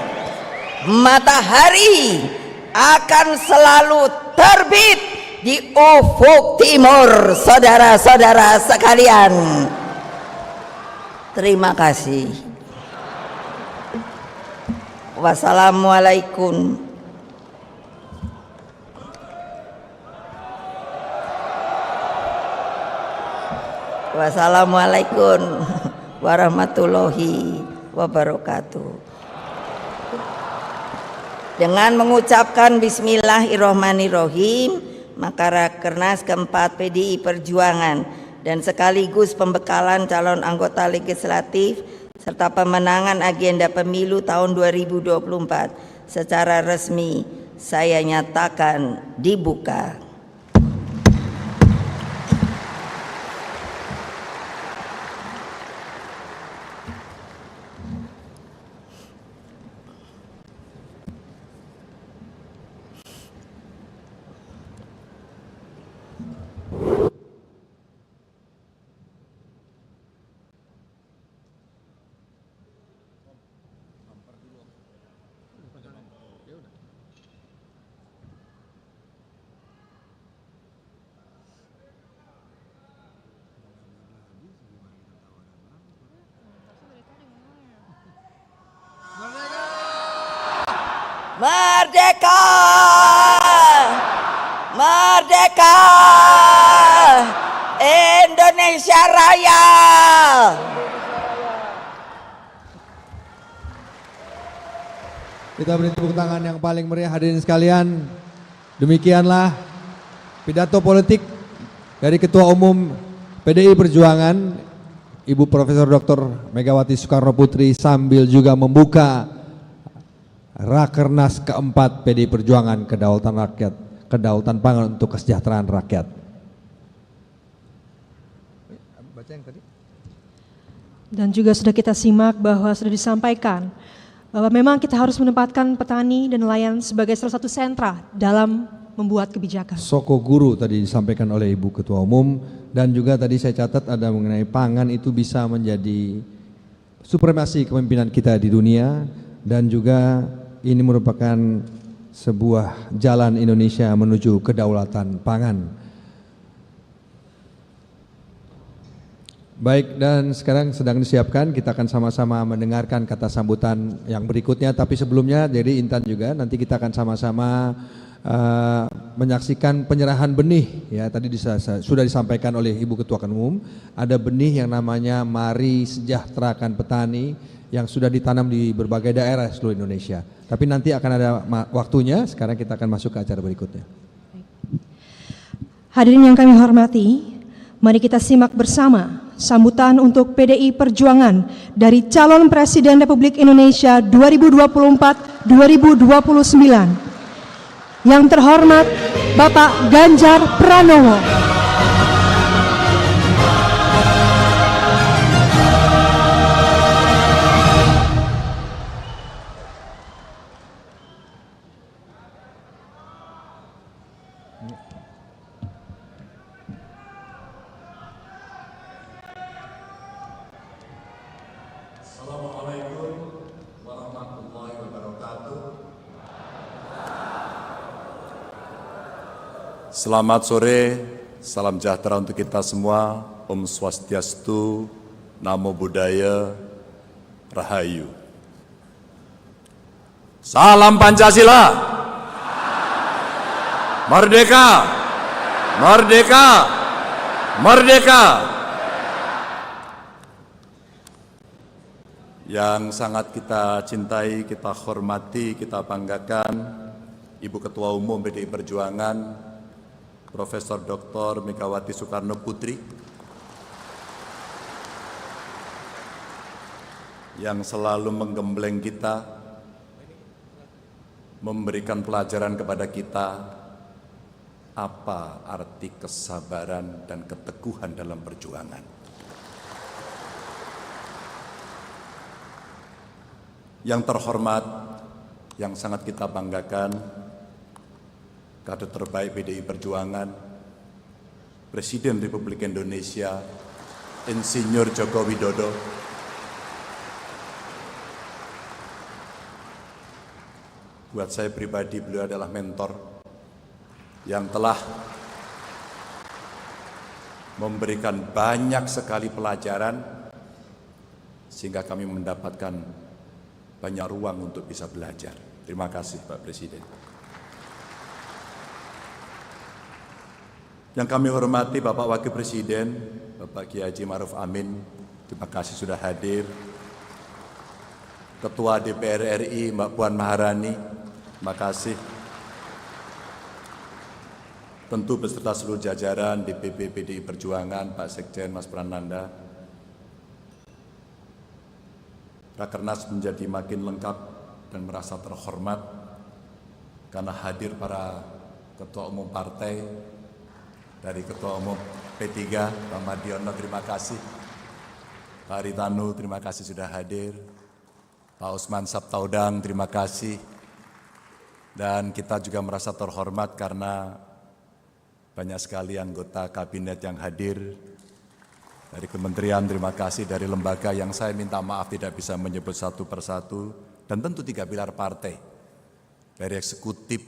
matahari akan selalu terbit di ufuk timur, saudara-saudara sekalian. Terima kasih. Wassalamualaikum. Wassalamualaikum warahmatullahi wabarakatuh. Dengan mengucapkan bismillahirrahmanirrahim, maka Rakernas keempat PDI Perjuangan dan sekaligus pembekalan calon anggota legislatif serta pemenangan agenda pemilu tahun 2024 secara resmi saya nyatakan dibuka. Merdeka! Merdeka! Indonesia Raya! Kita beri tepuk tangan yang paling meriah hadirin sekalian. Demikianlah pidato politik dari Ketua Umum PDI Perjuangan Ibu Profesor Dr. Megawati Soekarno Putri sambil juga membuka Rakernas keempat PDI Perjuangan, kedaulatan rakyat, kedaulatan pangan untuk kesejahteraan rakyat. Baca yang tadi. Dan juga sudah kita simak bahwa sudah disampaikan bahwa memang kita harus menempatkan petani dan nelayan sebagai salah satu sentra dalam membuat kebijakan. Soko guru tadi disampaikan oleh Ibu Ketua Umum, dan juga tadi saya catat ada mengenai pangan itu bisa menjadi supremasi kepemimpinan kita di dunia, dan juga ini merupakan sebuah jalan Indonesia menuju kedaulatan pangan. Baik, dan sekarang sedang disiapkan, kita akan sama-sama mendengarkan kata sambutan yang berikutnya. Tapi sebelumnya, jadi Intan juga nanti kita akan sama-sama menyaksikan penyerahan benih. Ya, tadi sudah disampaikan oleh Ibu Ketua Umum, ada benih yang namanya Mari Sejahterakan Petani yang sudah ditanam di berbagai daerah seluruh Indonesia. Tapi nanti akan ada waktunya, sekarang kita akan masuk ke acara berikutnya. Hadirin yang kami hormati, mari kita simak bersama sambutan untuk PDI Perjuangan dari calon Presiden Republik Indonesia 2024-2029. Yang terhormat Bapak Ganjar Pranowo. Assalamualaikum warahmatullahi wabarakatuh. Selamat sore, salam sejahtera untuk kita semua. Om Swastiastu, Namo Buddhaya, Rahayu. Salam Pancasila. Merdeka! Merdeka! Merdeka! Yang sangat kita cintai, kita hormati, kita banggakan, Ibu Ketua Umum PDI Perjuangan, Profesor Dr. Megawati Soekarno Putri, yang selalu menggembleng kita, memberikan pelajaran kepada kita apa arti kesabaran dan keteguhan dalam perjuangan. Yang terhormat, yang sangat kita banggakan, kader terbaik PDI Perjuangan, Presiden Republik Indonesia, Insinyur Joko Widodo, buat saya pribadi beliau adalah mentor yang telah memberikan banyak sekali pelajaran sehingga kami mendapatkan banyak ruang untuk bisa belajar. Terima kasih Pak Presiden. Yang kami hormati Bapak Wakil Presiden, Bapak Kiai Haji Ma'ruf Amin, terima kasih sudah hadir. Ketua DPR RI Mbak Puan Maharani, terima kasih. Tentu beserta seluruh jajaran DPP PDI Perjuangan, Pak Sekjen Mas Prananda. Rakernas menjadi makin lengkap dan merasa terhormat karena hadir para ketua umum partai. Dari Ketua Umum P3, Pak Mardiono, terima kasih. Pak Haritanu, terima kasih sudah hadir. Pak Usman Sabtaudang, terima kasih. Dan kita juga merasa terhormat karena banyak sekali anggota kabinet yang hadir. Dari kementerian, terima kasih. Dari lembaga yang saya minta maaf tidak bisa menyebut satu persatu. Dan tentu 3 pilar partai. Dari eksekutif,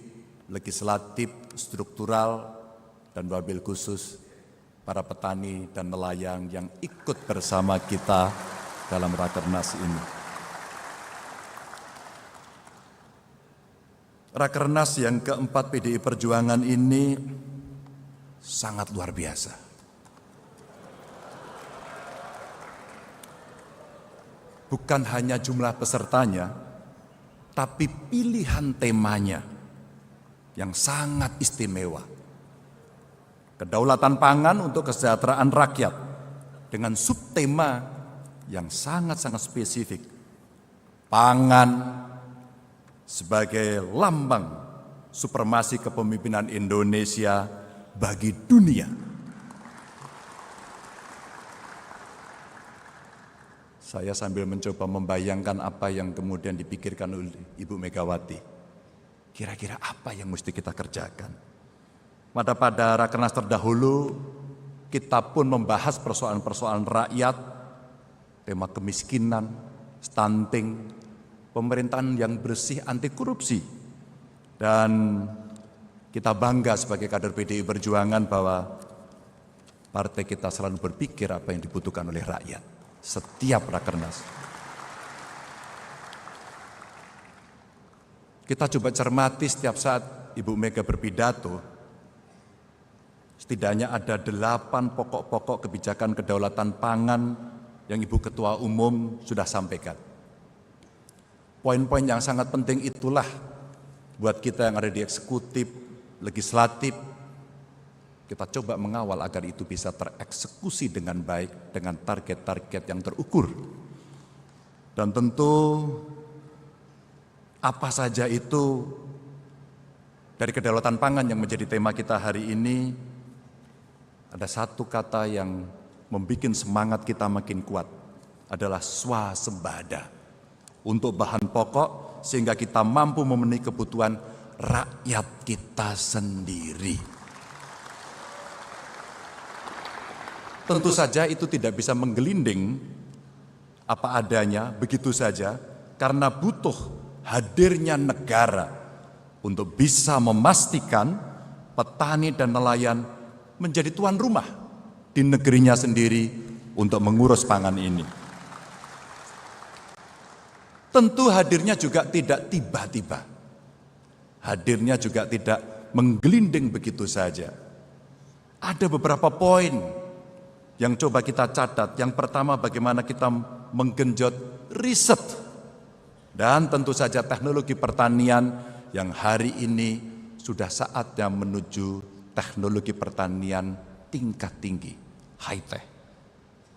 legislatif, struktural, dan wabil khusus para petani dan nelayan yang ikut bersama kita dalam Rakernas ini. Rakernas yang keempat PDI Perjuangan ini sangat luar biasa. Bukan hanya jumlah pesertanya, tapi pilihan temanya yang sangat istimewa. Kedaulatan pangan untuk kesejahteraan rakyat dengan subtema yang sangat-sangat spesifik. Pangan sebagai lambang supremasi kepemimpinan Indonesia bagi dunia. Saya sambil mencoba membayangkan apa yang kemudian dipikirkan oleh Ibu Megawati. Kira-kira apa yang mesti kita kerjakan? Pada Rakernas terdahulu, kita pun membahas persoalan-persoalan rakyat, tema kemiskinan, stunting, pemerintahan yang bersih, anti korupsi. Dan kita bangga sebagai kader PDI Perjuangan bahwa partai kita selalu berpikir apa yang dibutuhkan oleh rakyat. Setiap Rakernas. Kita coba cermati setiap saat Ibu Mega berpidato, setidaknya ada 8 pokok-pokok kebijakan kedaulatan pangan yang Ibu Ketua Umum sudah sampaikan. Poin-poin yang sangat penting itulah buat kita yang ada di eksekutif, legislatif, kita coba mengawal agar itu bisa tereksekusi dengan baik, dengan target-target yang terukur. Dan tentu apa saja itu dari kedaulatan pangan yang menjadi tema kita hari ini, ada satu kata yang membuat semangat kita makin kuat, adalah swasembada. Untuk bahan pokok sehingga kita mampu memenuhi kebutuhan rakyat kita sendiri. Tentu saja itu tidak bisa menggelinding apa adanya begitu saja, karena butuh hadirnya negara untuk bisa memastikan petani dan nelayan menjadi tuan rumah di negerinya sendiri untuk mengurus pangan ini. Tentu hadirnya juga tidak tiba-tiba. Hadirnya juga tidak menggelinding begitu saja. Ada beberapa poin yang coba kita catat. Yang pertama, bagaimana kita menggenjot riset dan tentu saja teknologi pertanian yang hari ini sudah saatnya menuju teknologi pertanian tingkat tinggi, high-tech.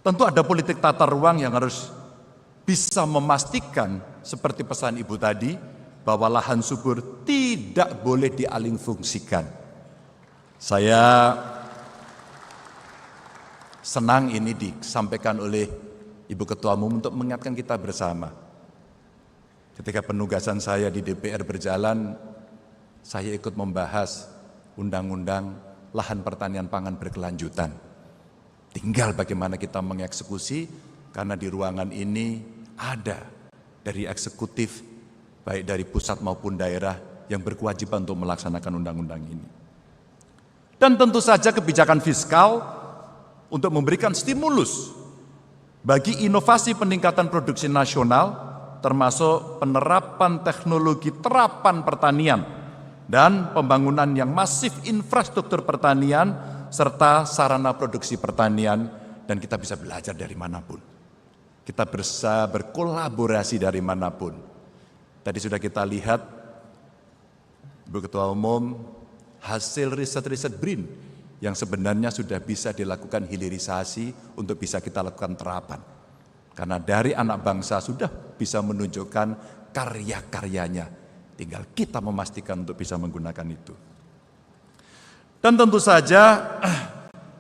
Tentu ada politik tata ruang yang harus bisa memastikan seperti pesan Ibu tadi, bahwa lahan subur tidak boleh dialihfungsikan. Saya senang ini disampaikan oleh Ibu Ketua Umum untuk mengingatkan kita bersama. Ketika penugasan saya di DPR berjalan, saya ikut membahas undang-undang lahan pertanian pangan berkelanjutan. Tinggal bagaimana kita mengeksekusi, karena di ruangan ini ada dari eksekutif, baik dari pusat maupun daerah, yang berkewajiban untuk melaksanakan undang-undang ini. Dan tentu saja kebijakan fiskal untuk memberikan stimulus bagi inovasi peningkatan produksi nasional, termasuk penerapan teknologi terapan pertanian dan pembangunan yang masif infrastruktur pertanian serta sarana produksi pertanian, dan kita bisa belajar dari manapun. Kita bisa berkolaborasi dari manapun. Tadi sudah kita lihat, Ibu Ketua Umum, hasil riset-riset BRIN yang sebenarnya sudah bisa dilakukan hilirisasi untuk bisa kita lakukan terapan. Karena dari anak bangsa sudah bisa menunjukkan karya-karyanya. Tinggal kita memastikan untuk bisa menggunakan itu. Dan tentu saja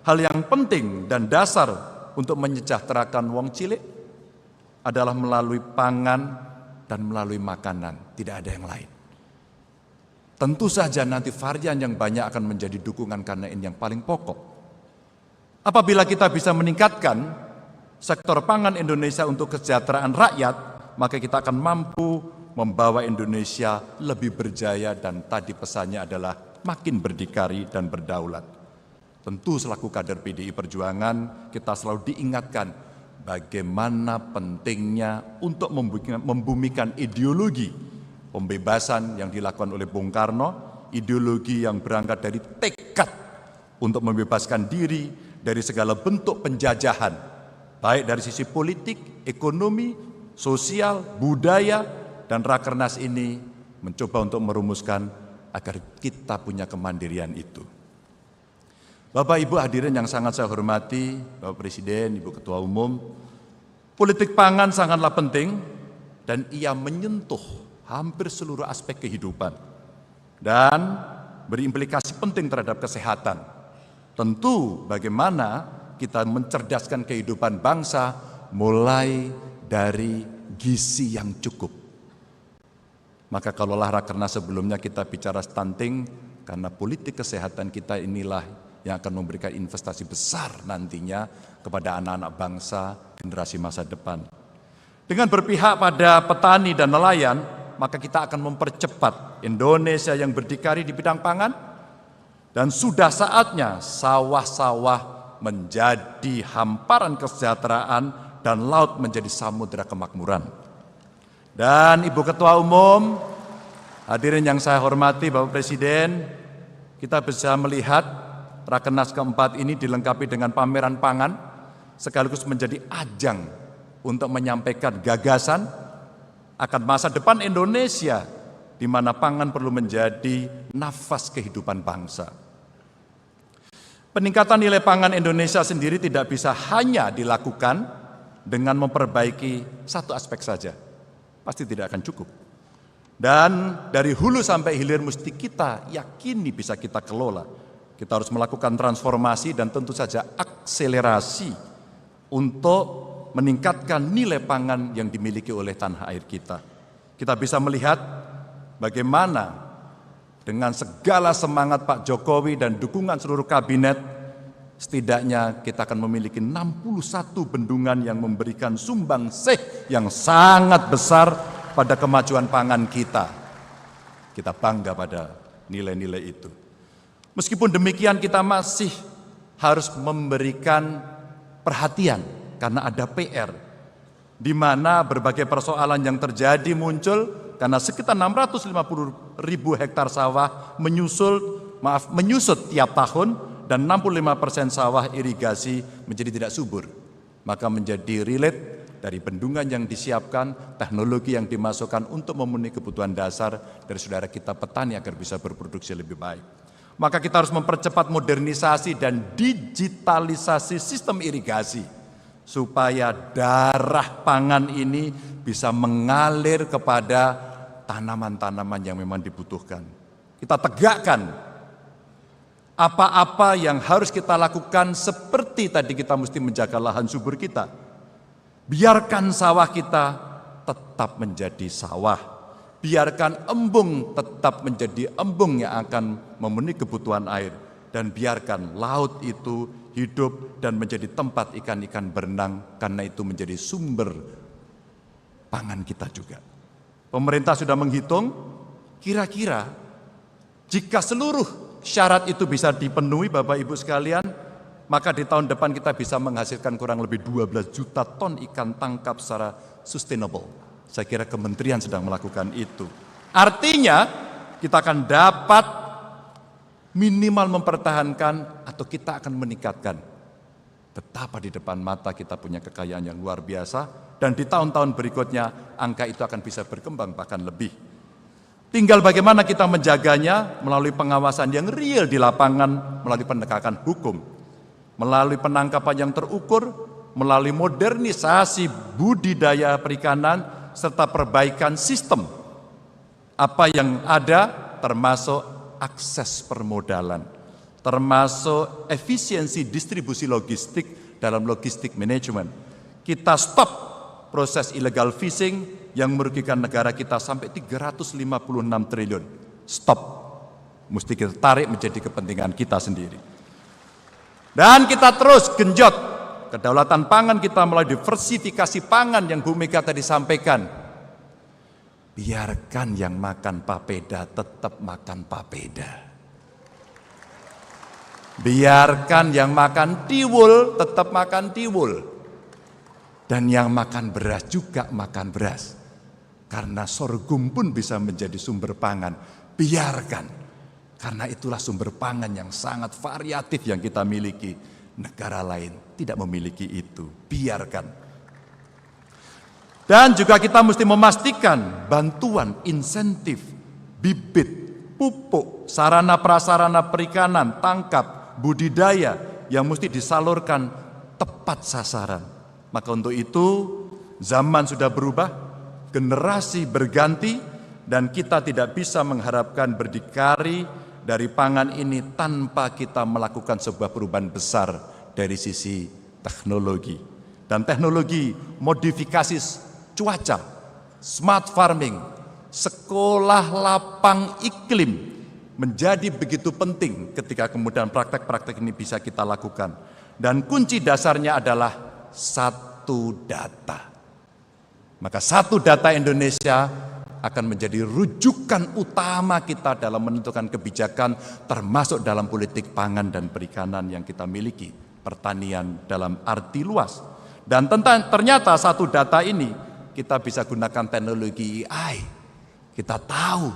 hal yang penting dan dasar untuk menyejahterakan wong cilik adalah melalui pangan dan melalui makanan, tidak ada yang lain. Tentu saja nanti varian yang banyak akan menjadi dukungan karena ini yang paling pokok. Apabila kita bisa meningkatkan sektor pangan Indonesia untuk kesejahteraan rakyat, maka kita akan mampu membawa Indonesia lebih berjaya, dan tadi pesannya adalah makin berdikari dan berdaulat. Tentu selaku kader PDI Perjuangan, kita selalu diingatkan bagaimana pentingnya untuk membumikan ideologi pembebasan yang dilakukan oleh Bung Karno, ideologi yang berangkat dari tekad untuk membebaskan diri dari segala bentuk penjajahan, baik dari sisi politik, ekonomi, sosial, budaya, dan Rakernas ini mencoba untuk merumuskan agar kita punya kemandirian itu. Bapak Ibu hadirin yang sangat saya hormati, Bapak Presiden, Ibu Ketua Umum, politik pangan sangatlah penting dan ia menyentuh hampir seluruh aspek kehidupan dan berimplikasi penting terhadap kesehatan. Tentu bagaimana kita mencerdaskan kehidupan bangsa mulai dari gizi yang cukup. Maka kalaulah Rakernas sebelumnya kita bicara stunting, karena politik kesehatan kita inilah yang akan memberikan investasi besar nantinya kepada anak-anak bangsa generasi masa depan. Dengan berpihak pada petani dan nelayan, maka kita akan mempercepat Indonesia yang berdikari di bidang pangan, dan sudah saatnya sawah-sawah menjadi hamparan kesejahteraan dan laut menjadi samudera kemakmuran. Dan Ibu Ketua Umum, hadirin yang saya hormati, Bapak Presiden, kita bisa melihat Rakernas keempat ini dilengkapi dengan pameran pangan, sekaligus menjadi ajang untuk menyampaikan gagasan akan masa depan Indonesia, di mana pangan perlu menjadi nafas kehidupan bangsa. Peningkatan nilai pangan Indonesia sendiri tidak bisa hanya dilakukan dengan memperbaiki satu aspek saja. Pasti tidak akan cukup. Dan dari hulu sampai hilir mesti kita yakini bisa kita kelola. Kita harus melakukan transformasi dan tentu saja akselerasi untuk meningkatkan nilai pangan yang dimiliki oleh tanah air kita. Kita bisa melihat bagaimana dengan segala semangat Pak Jokowi dan dukungan seluruh kabinet, setidaknya kita akan memiliki 61 bendungan yang memberikan sumbangsih yang sangat besar pada kemajuan pangan kita. Kita bangga pada nilai-nilai itu. Meskipun demikian kita masih harus memberikan perhatian karena ada PR, di mana berbagai persoalan yang terjadi muncul karena sekitar 650.000 hektar sawah menyusut tiap tahun dan 65% sawah irigasi menjadi tidak subur. Maka menjadi relate dari bendungan yang disiapkan, teknologi yang dimasukkan untuk memenuhi kebutuhan dasar dari saudara kita petani agar bisa berproduksi lebih baik. Maka kita harus mempercepat modernisasi dan digitalisasi sistem irigasi supaya darah pangan ini bisa mengalir kepada tanaman-tanaman yang memang dibutuhkan. Kita tegakkan apa-apa yang harus kita lakukan, seperti tadi kita mesti menjaga lahan subur kita. Biarkan sawah kita tetap menjadi sawah. Biarkan embung tetap menjadi embung yang akan memenuhi kebutuhan air. Dan biarkan laut itu hidup dan menjadi tempat ikan-ikan berenang, karena itu menjadi sumber pangan kita juga. Pemerintah sudah menghitung, kira-kira jika seluruh syarat itu bisa dipenuhi Bapak Ibu sekalian, maka di tahun depan kita bisa menghasilkan kurang lebih 12 juta ton ikan tangkap secara sustainable. Saya kira kementerian sedang melakukan itu. Artinya kita akan dapat minimal mempertahankan atau kita akan meningkatkan betapa di depan mata kita punya kekayaan yang luar biasa, dan di tahun-tahun berikutnya angka itu akan bisa berkembang bahkan lebih. Tinggal bagaimana kita menjaganya melalui pengawasan yang real di lapangan, melalui penegakan hukum, melalui penangkapan yang terukur, melalui modernisasi budidaya perikanan, serta perbaikan sistem apa yang ada, termasuk akses permodalan, termasuk efisiensi distribusi logistik dalam logistik manajemen. Kita stop proses illegal fishing yang merugikan negara kita sampai 356 triliun. Stop. Mesti kita tarik menjadi kepentingan kita sendiri. Dan kita terus genjot kedaulatan pangan kita melalui diversifikasi pangan yang Bu Mega tadi sampaikan. Biarkan yang makan papeda tetap makan papeda. Biarkan yang makan tiwul tetap makan tiwul. Dan yang makan beras juga makan beras. Karena sorghum pun bisa menjadi sumber pangan. Biarkan. Karena itulah sumber pangan yang sangat variatif yang kita miliki. Negara lain tidak memiliki itu. Biarkan. Dan juga kita mesti memastikan bantuan, insentif, bibit, pupuk, sarana prasarana perikanan, tangkap, budidaya yang mesti disalurkan tepat sasaran. Maka untuk itu zaman sudah berubah, generasi berganti, dan kita tidak bisa mengharapkan berdikari dari pangan ini tanpa kita melakukan sebuah perubahan besar dari sisi teknologi. Dan teknologi modifikasi cuaca, smart farming, sekolah lapang iklim menjadi begitu penting ketika kemudian praktek-praktek ini bisa kita lakukan. Dan kunci dasarnya adalah satu data. Maka satu data Indonesia akan menjadi rujukan utama kita dalam menentukan kebijakan, termasuk dalam politik pangan dan perikanan yang kita miliki, pertanian dalam arti luas. Dan ternyata satu data ini kita bisa gunakan teknologi AI. Kita tahu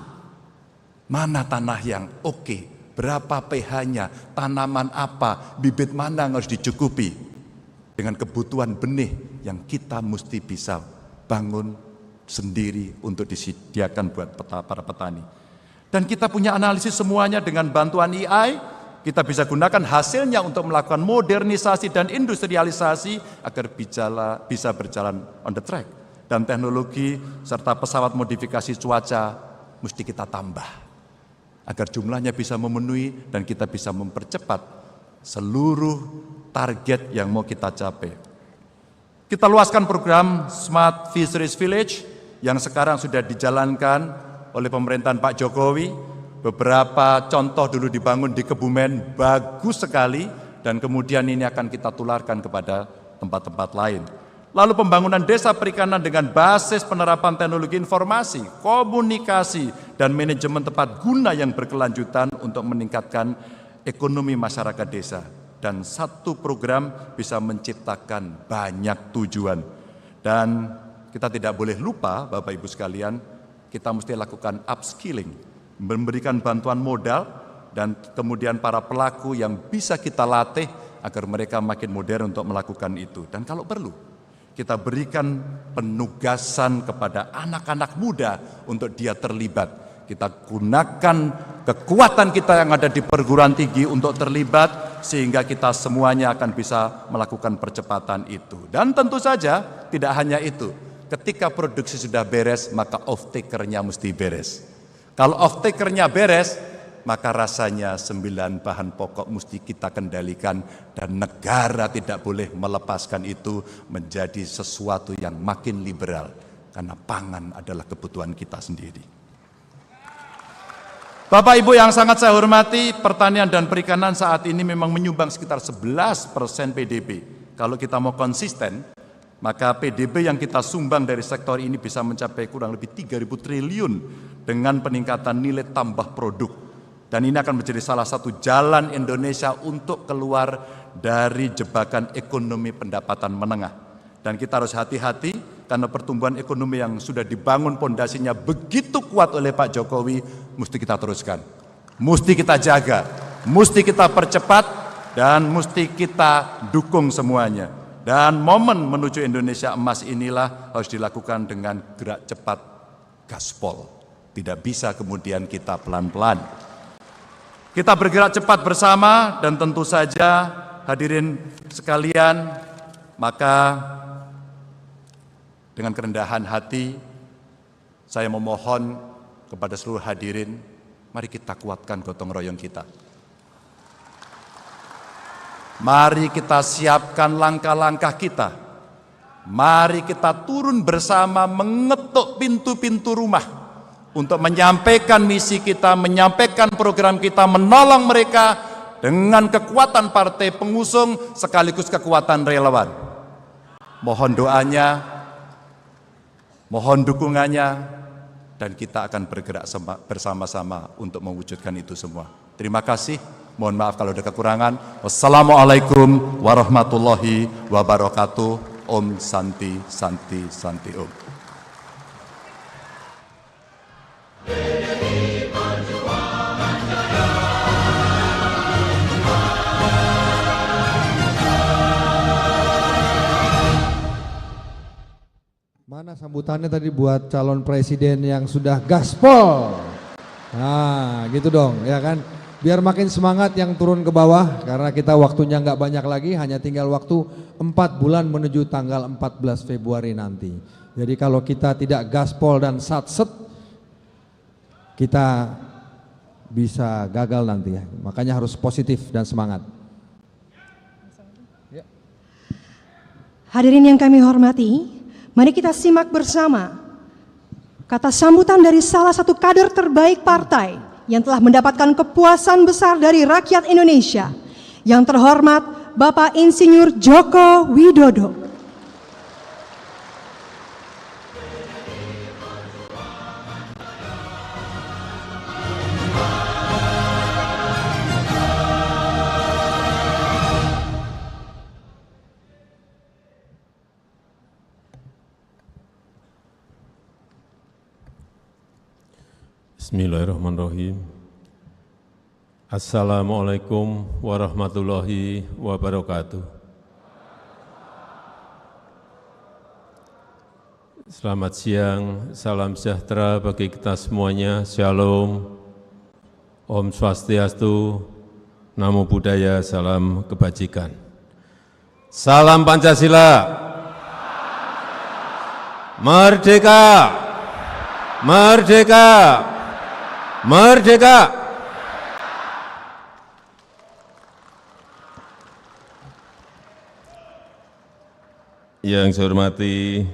mana tanah yang oke, berapa pH-nya, tanaman apa, bibit mana yang harus dicukupi dengan kebutuhan benih yang kita mesti bisa bangun sendiri untuk disediakan buat para petani. Dan kita punya analisis semuanya dengan bantuan AI, kita bisa gunakan hasilnya untuk melakukan modernisasi dan industrialisasi agar bisa berjalan on the track. Dan teknologi serta pesawat modifikasi cuaca mesti kita tambah agar jumlahnya bisa memenuhi dan kita bisa mempercepat seluruh target yang mau kita capai. Kita luaskan program Smart Fisheries Village yang sekarang sudah dijalankan oleh pemerintahan Pak Jokowi. Beberapa contoh dulu dibangun di Kebumen, bagus sekali, dan kemudian ini akan kita tularkan kepada tempat-tempat lain. Lalu pembangunan desa perikanan dengan basis penerapan teknologi informasi, komunikasi, dan manajemen tepat guna yang berkelanjutan untuk meningkatkan ekonomi masyarakat desa. Dan satu program bisa menciptakan banyak tujuan. Dan kita tidak boleh lupa, Bapak Ibu sekalian, kita mesti lakukan upskilling, memberikan bantuan modal, dan kemudian para pelaku yang bisa kita latih agar mereka makin modern untuk melakukan itu. Dan kalau perlu, kita berikan penugasan kepada anak-anak muda untuk dia terlibat. Kita gunakan kekuatan kita yang ada di perguruan tinggi untuk terlibat, sehingga kita semuanya akan bisa melakukan percepatan itu. Dan tentu saja tidak hanya itu, ketika produksi sudah beres, maka off-taker-nya mesti beres. Kalau off-taker-nya beres, maka rasanya 9 bahan pokok mesti kita kendalikan, dan negara tidak boleh melepaskan itu menjadi sesuatu yang makin liberal, karena pangan adalah kebutuhan kita sendiri. Bapak Ibu yang sangat saya hormati, pertanian dan perikanan saat ini memang menyumbang sekitar 11% PDB. Kalau kita mau konsisten, maka PDB yang kita sumbang dari sektor ini bisa mencapai kurang lebih 3.000 triliun dengan peningkatan nilai tambah produk. Dan ini akan menjadi salah satu jalan Indonesia untuk keluar dari jebakan ekonomi pendapatan menengah. Dan kita harus hati-hati, karena pertumbuhan ekonomi yang sudah dibangun pondasinya begitu kuat oleh Pak Jokowi, mesti kita teruskan, mesti kita jaga, mesti kita percepat, dan mesti kita dukung semuanya. Dan momen menuju Indonesia emas inilah harus dilakukan dengan gerak cepat, gaspol. Tidak bisa kemudian kita pelan-pelan. Kita bergerak cepat bersama, dan tentu saja hadirin sekalian, maka dengan kerendahan hati, saya memohon kepada seluruh hadirin, mari kita kuatkan gotong royong kita. Mari kita siapkan langkah-langkah kita. Mari kita turun bersama mengetuk pintu-pintu rumah untuk menyampaikan misi kita, menyampaikan program kita, menolong mereka dengan kekuatan partai pengusung sekaligus kekuatan relawan. Mohon doanya, mohon dukungannya, dan kita akan bergerak bersama-sama untuk mewujudkan itu semua. Terima kasih, mohon maaf kalau ada kekurangan. Wassalamualaikum warahmatullahi wabarakatuh. Om Santi Santi Santi Om. Mana sambutannya tadi buat calon presiden yang sudah gaspol? Nah, gitu dong, ya kan? Biar makin semangat yang turun ke bawah, karena kita waktunya nggak banyak lagi, hanya tinggal waktu 4 bulan menuju tanggal 14 Februari nanti. Jadi kalau kita tidak gaspol dan satset, kita bisa gagal nanti ya. Makanya harus positif dan semangat. Hadirin yang kami hormati, mari kita simak bersama kata sambutan dari salah satu kader terbaik partai yang telah mendapatkan kepuasan besar dari rakyat Indonesia, yang terhormat Bapak Insinyur Joko Widodo. Bismillahirrahmanirrahim. Assalamualaikum warahmatullahi wabarakatuh. Selamat siang, salam sejahtera bagi kita semuanya. Shalom, Om Swastiastu, Namo Buddhaya, salam kebajikan. Salam Pancasila. Merdeka! Merdeka! Merdeka! Yang saya hormati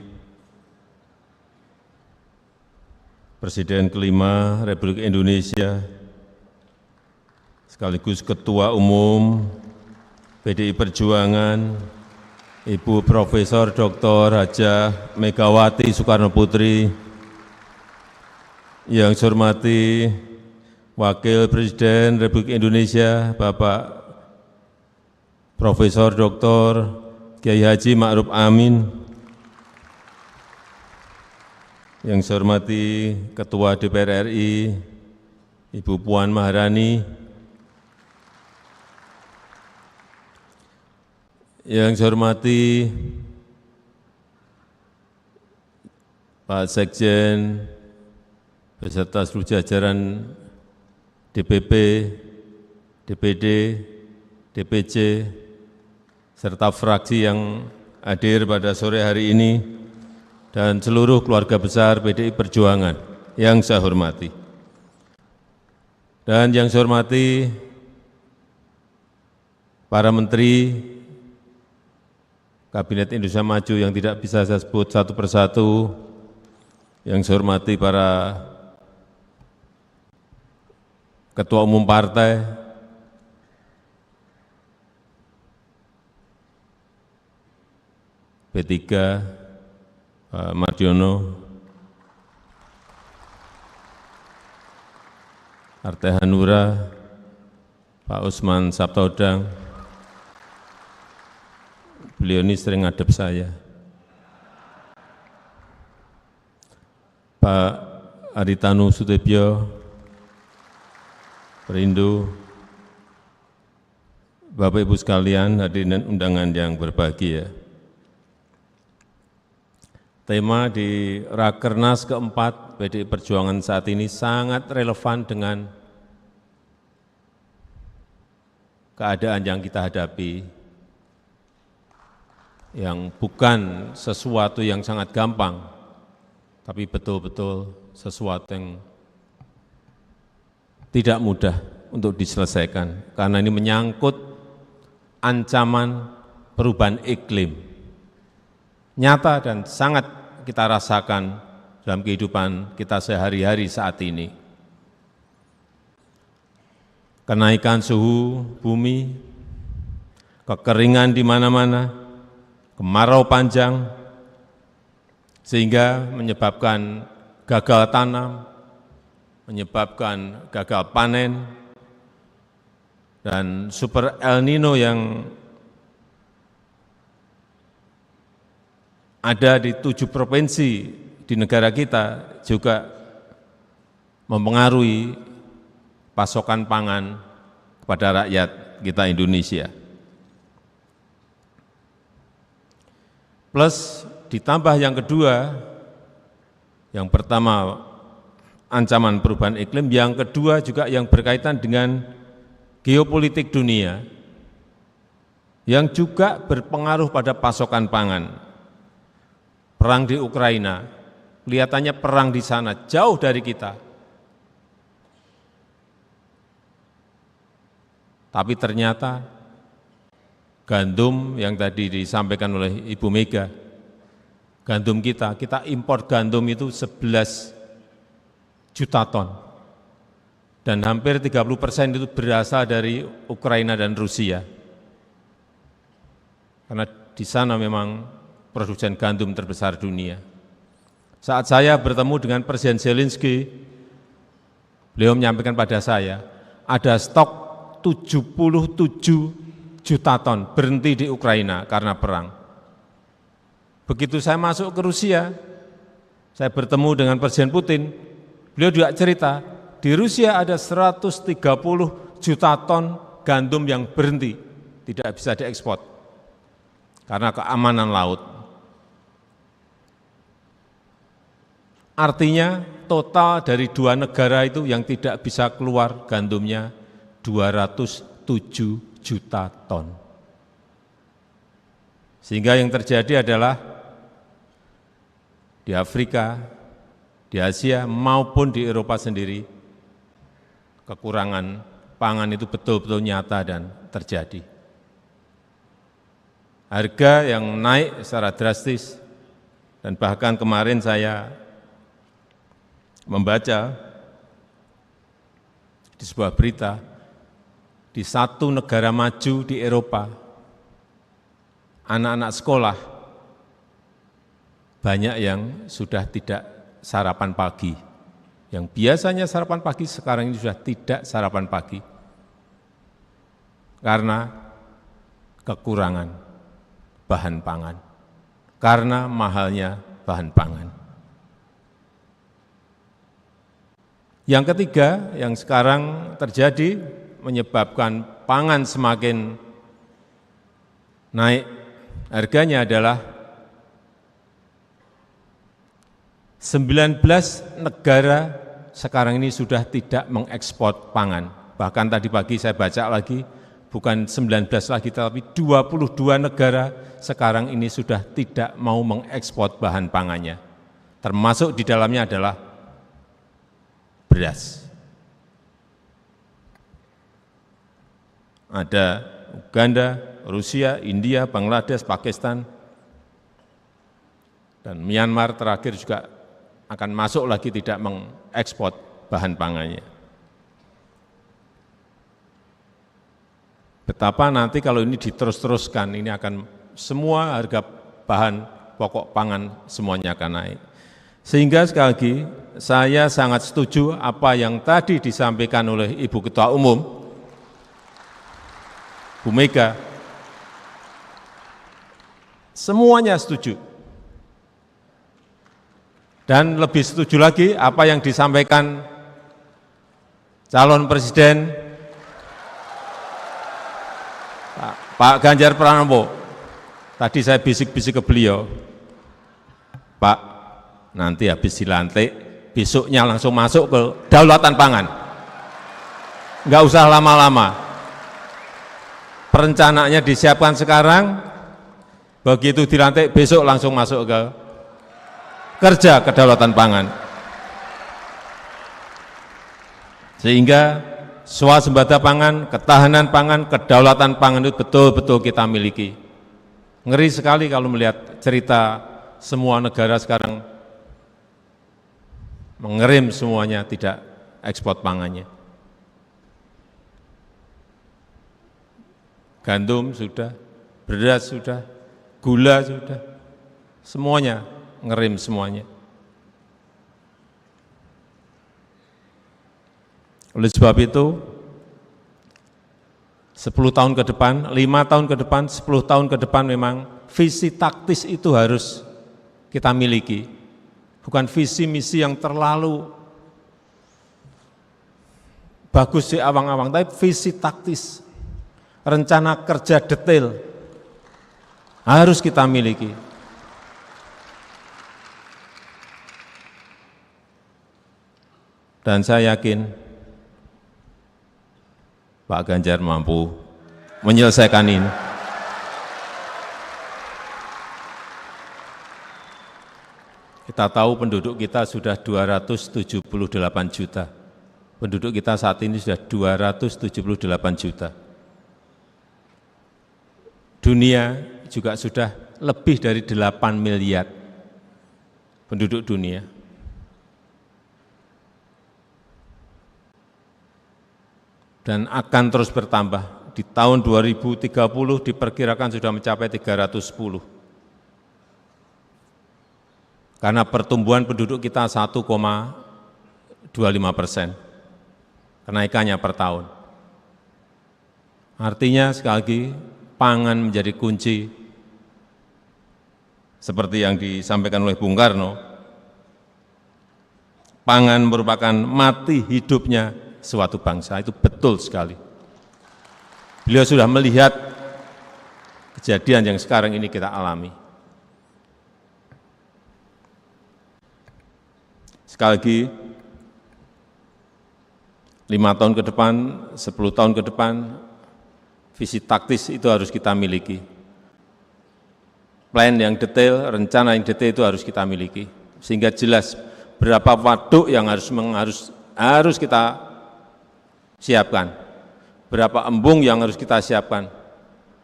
Presiden kelima Republik Indonesia, sekaligus Ketua Umum PDI Perjuangan, Ibu Profesor Dr. Hajah Megawati Soekarno Putri, yang saya hormati Wakil Presiden Republik Indonesia Bapak Profesor Dr. Kiai Haji Ma'ruf Amin, yang saya hormati Ketua DPR RI Ibu Puan Maharani, yang saya hormati Pak Sekjen beserta seluruh jajaran DPP, DPD, DPC, serta fraksi yang hadir pada sore hari ini, dan seluruh keluarga besar PDI Perjuangan yang saya hormati. Dan yang saya hormati para menteri Kabinet Indonesia Maju yang tidak bisa saya sebut satu persatu, yang saya hormati para ketua umum partai, P3, Pak Mardiono, Partai Hanura, Pak Usman Sabtaodang. Beliau ini sering ngadep saya. Pak Aritanu Sutebyo, Perindo, Bapak Ibu sekalian, hadirin undangan yang berbahagia. Tema di Rakernas keempat PDI Perjuangan saat ini sangat relevan dengan keadaan yang kita hadapi, yang bukan sesuatu yang sangat gampang, tapi betul-betul sesuatu yang tidak mudah untuk diselesaikan, karena ini menyangkut ancaman perubahan iklim, nyata dan sangat kita rasakan dalam kehidupan kita sehari-hari saat ini. Kenaikan suhu bumi, kekeringan di mana-mana, kemarau panjang, sehingga menyebabkan gagal tanam, menyebabkan gagal panen, dan super El Nino yang ada di 7 provinsi di negara kita juga mempengaruhi pasokan pangan kepada rakyat kita Indonesia. Plus ditambah yang kedua, yang pertama ancaman perubahan iklim, yang kedua juga yang berkaitan dengan geopolitik dunia yang juga berpengaruh pada pasokan pangan. Perang di Ukraina, kelihatannya perang di sana jauh dari kita. Tapi ternyata gandum yang tadi disampaikan oleh Ibu Mega, gandum kita impor gandum itu 11 juta ton, dan hampir 30% itu berasal dari Ukraina dan Rusia, karena di sana memang produsen gandum terbesar dunia. Saat saya bertemu dengan Presiden Zelensky, beliau menyampaikan pada saya, ada stok 77 juta ton berhenti di Ukraina karena perang. Begitu saya masuk ke Rusia, saya bertemu dengan Presiden Putin, beliau juga cerita, di Rusia ada 130 juta ton gandum yang berhenti, tidak bisa diekspor karena keamanan laut. Artinya total dari 2 negara itu yang tidak bisa keluar gandumnya 207 juta ton. Sehingga yang terjadi adalah di Afrika, di Asia maupun di Eropa sendiri, kekurangan pangan itu betul-betul nyata dan terjadi. Harga yang naik secara drastis, dan bahkan kemarin saya membaca di sebuah berita, di satu negara maju di Eropa, anak-anak sekolah banyak yang sudah tidak sarapan pagi Yang biasanya sarapan pagi sekarang ini sudah tidak sarapan pagi karena kekurangan bahan pangan, karena mahalnya bahan pangan. Yang ketiga yang sekarang terjadi menyebabkan pangan semakin naik harganya adalah 19 negara sekarang ini sudah tidak mengekspor pangan. Bahkan tadi pagi saya baca lagi, bukan 19 lagi, tapi 22 negara sekarang ini sudah tidak mau mengekspor bahan pangannya. Termasuk di dalamnya adalah beras. Ada Uganda, Rusia, India, Bangladesh, Pakistan, dan Myanmar terakhir juga akan masuk lagi tidak mengekspor bahan pangannya. Betapa nanti kalau ini diterus-teruskan, ini akan semua harga bahan pokok pangan semuanya akan naik. Sehingga sekali lagi, saya sangat setuju apa yang tadi disampaikan oleh Ibu Ketua Umum, Bu Mega, semuanya setuju. Dan lebih setuju lagi apa yang disampaikan calon presiden Pak Ganjar Pranowo. Tadi saya bisik-bisik ke beliau, Pak, nanti habis dilantik, besoknya langsung masuk ke kedaulatan pangan. Enggak usah lama-lama. Perencanaannya disiapkan sekarang, begitu dilantik besok langsung masuk ke kerja kedaulatan pangan. Sehingga swasembada pangan, ketahanan pangan, kedaulatan pangan itu betul-betul kita miliki. Ngeri sekali kalau melihat cerita semua negara sekarang mengerim semuanya, tidak ekspor pangannya. Gandum sudah, beras sudah, gula sudah, semuanya ngerim semuanya. Oleh sebab itu, 10 tahun ke depan, 5 tahun ke depan, 10 tahun ke depan memang visi taktis itu harus kita miliki. Bukan visi misi yang terlalu bagus di awang-awang, tapi visi taktis, rencana kerja detail harus kita miliki. Dan saya yakin Pak Ganjar mampu menyelesaikan ini. Kita tahu penduduk kita sudah 278 juta. Penduduk kita saat ini sudah 278 juta. Dunia juga sudah lebih dari 8 miliar penduduk dunia. Dan akan terus bertambah. Di tahun 2030 diperkirakan sudah mencapai 310. Karena pertumbuhan penduduk kita 1,25%, kenaikannya per tahun. Artinya sekali lagi, pangan menjadi kunci, seperti yang disampaikan oleh Bung Karno, pangan merupakan mati hidupnya suatu bangsa, itu betul sekali. Beliau sudah melihat kejadian yang sekarang ini kita alami. Sekali lagi, 5 tahun ke depan, 10 tahun ke depan, visi taktis itu harus kita miliki. Plan yang detail, rencana yang detail itu harus kita miliki. Sehingga jelas berapa waduk yang harus kita siapkan, berapa embung yang harus kita siapkan,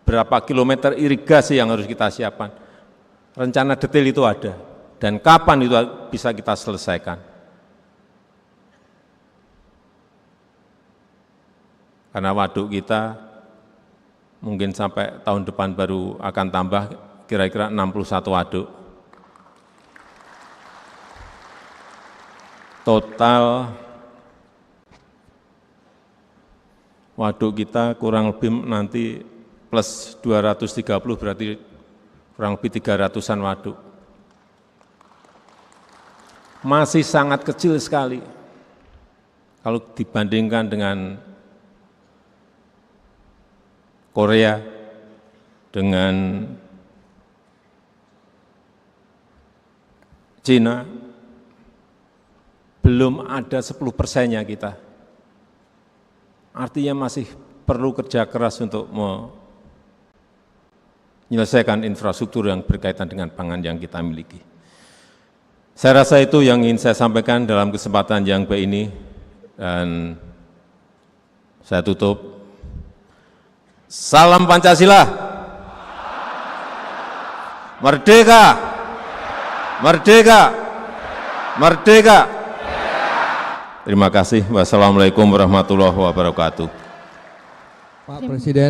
berapa kilometer irigasi yang harus kita siapkan. Rencana detail itu ada, dan kapan itu bisa kita selesaikan. Karena waduk kita mungkin sampai tahun depan baru akan tambah kira-kira 61 waduk. total waduk kita kurang lebih nanti plus 230 berarti kurang lebih 300-an waduk. Masih sangat kecil sekali kalau dibandingkan dengan Korea, dengan Cina, belum ada 10%-nya kita. Artinya masih perlu kerja keras untuk menyelesaikan infrastruktur yang berkaitan dengan pangan yang kita miliki. Saya rasa itu yang ingin saya sampaikan dalam kesempatan yang baik ini, dan saya tutup. Salam Pancasila, merdeka, merdeka, merdeka. Terima kasih. Wassalamualaikum warahmatullahi wabarakatuh. Pak Presiden.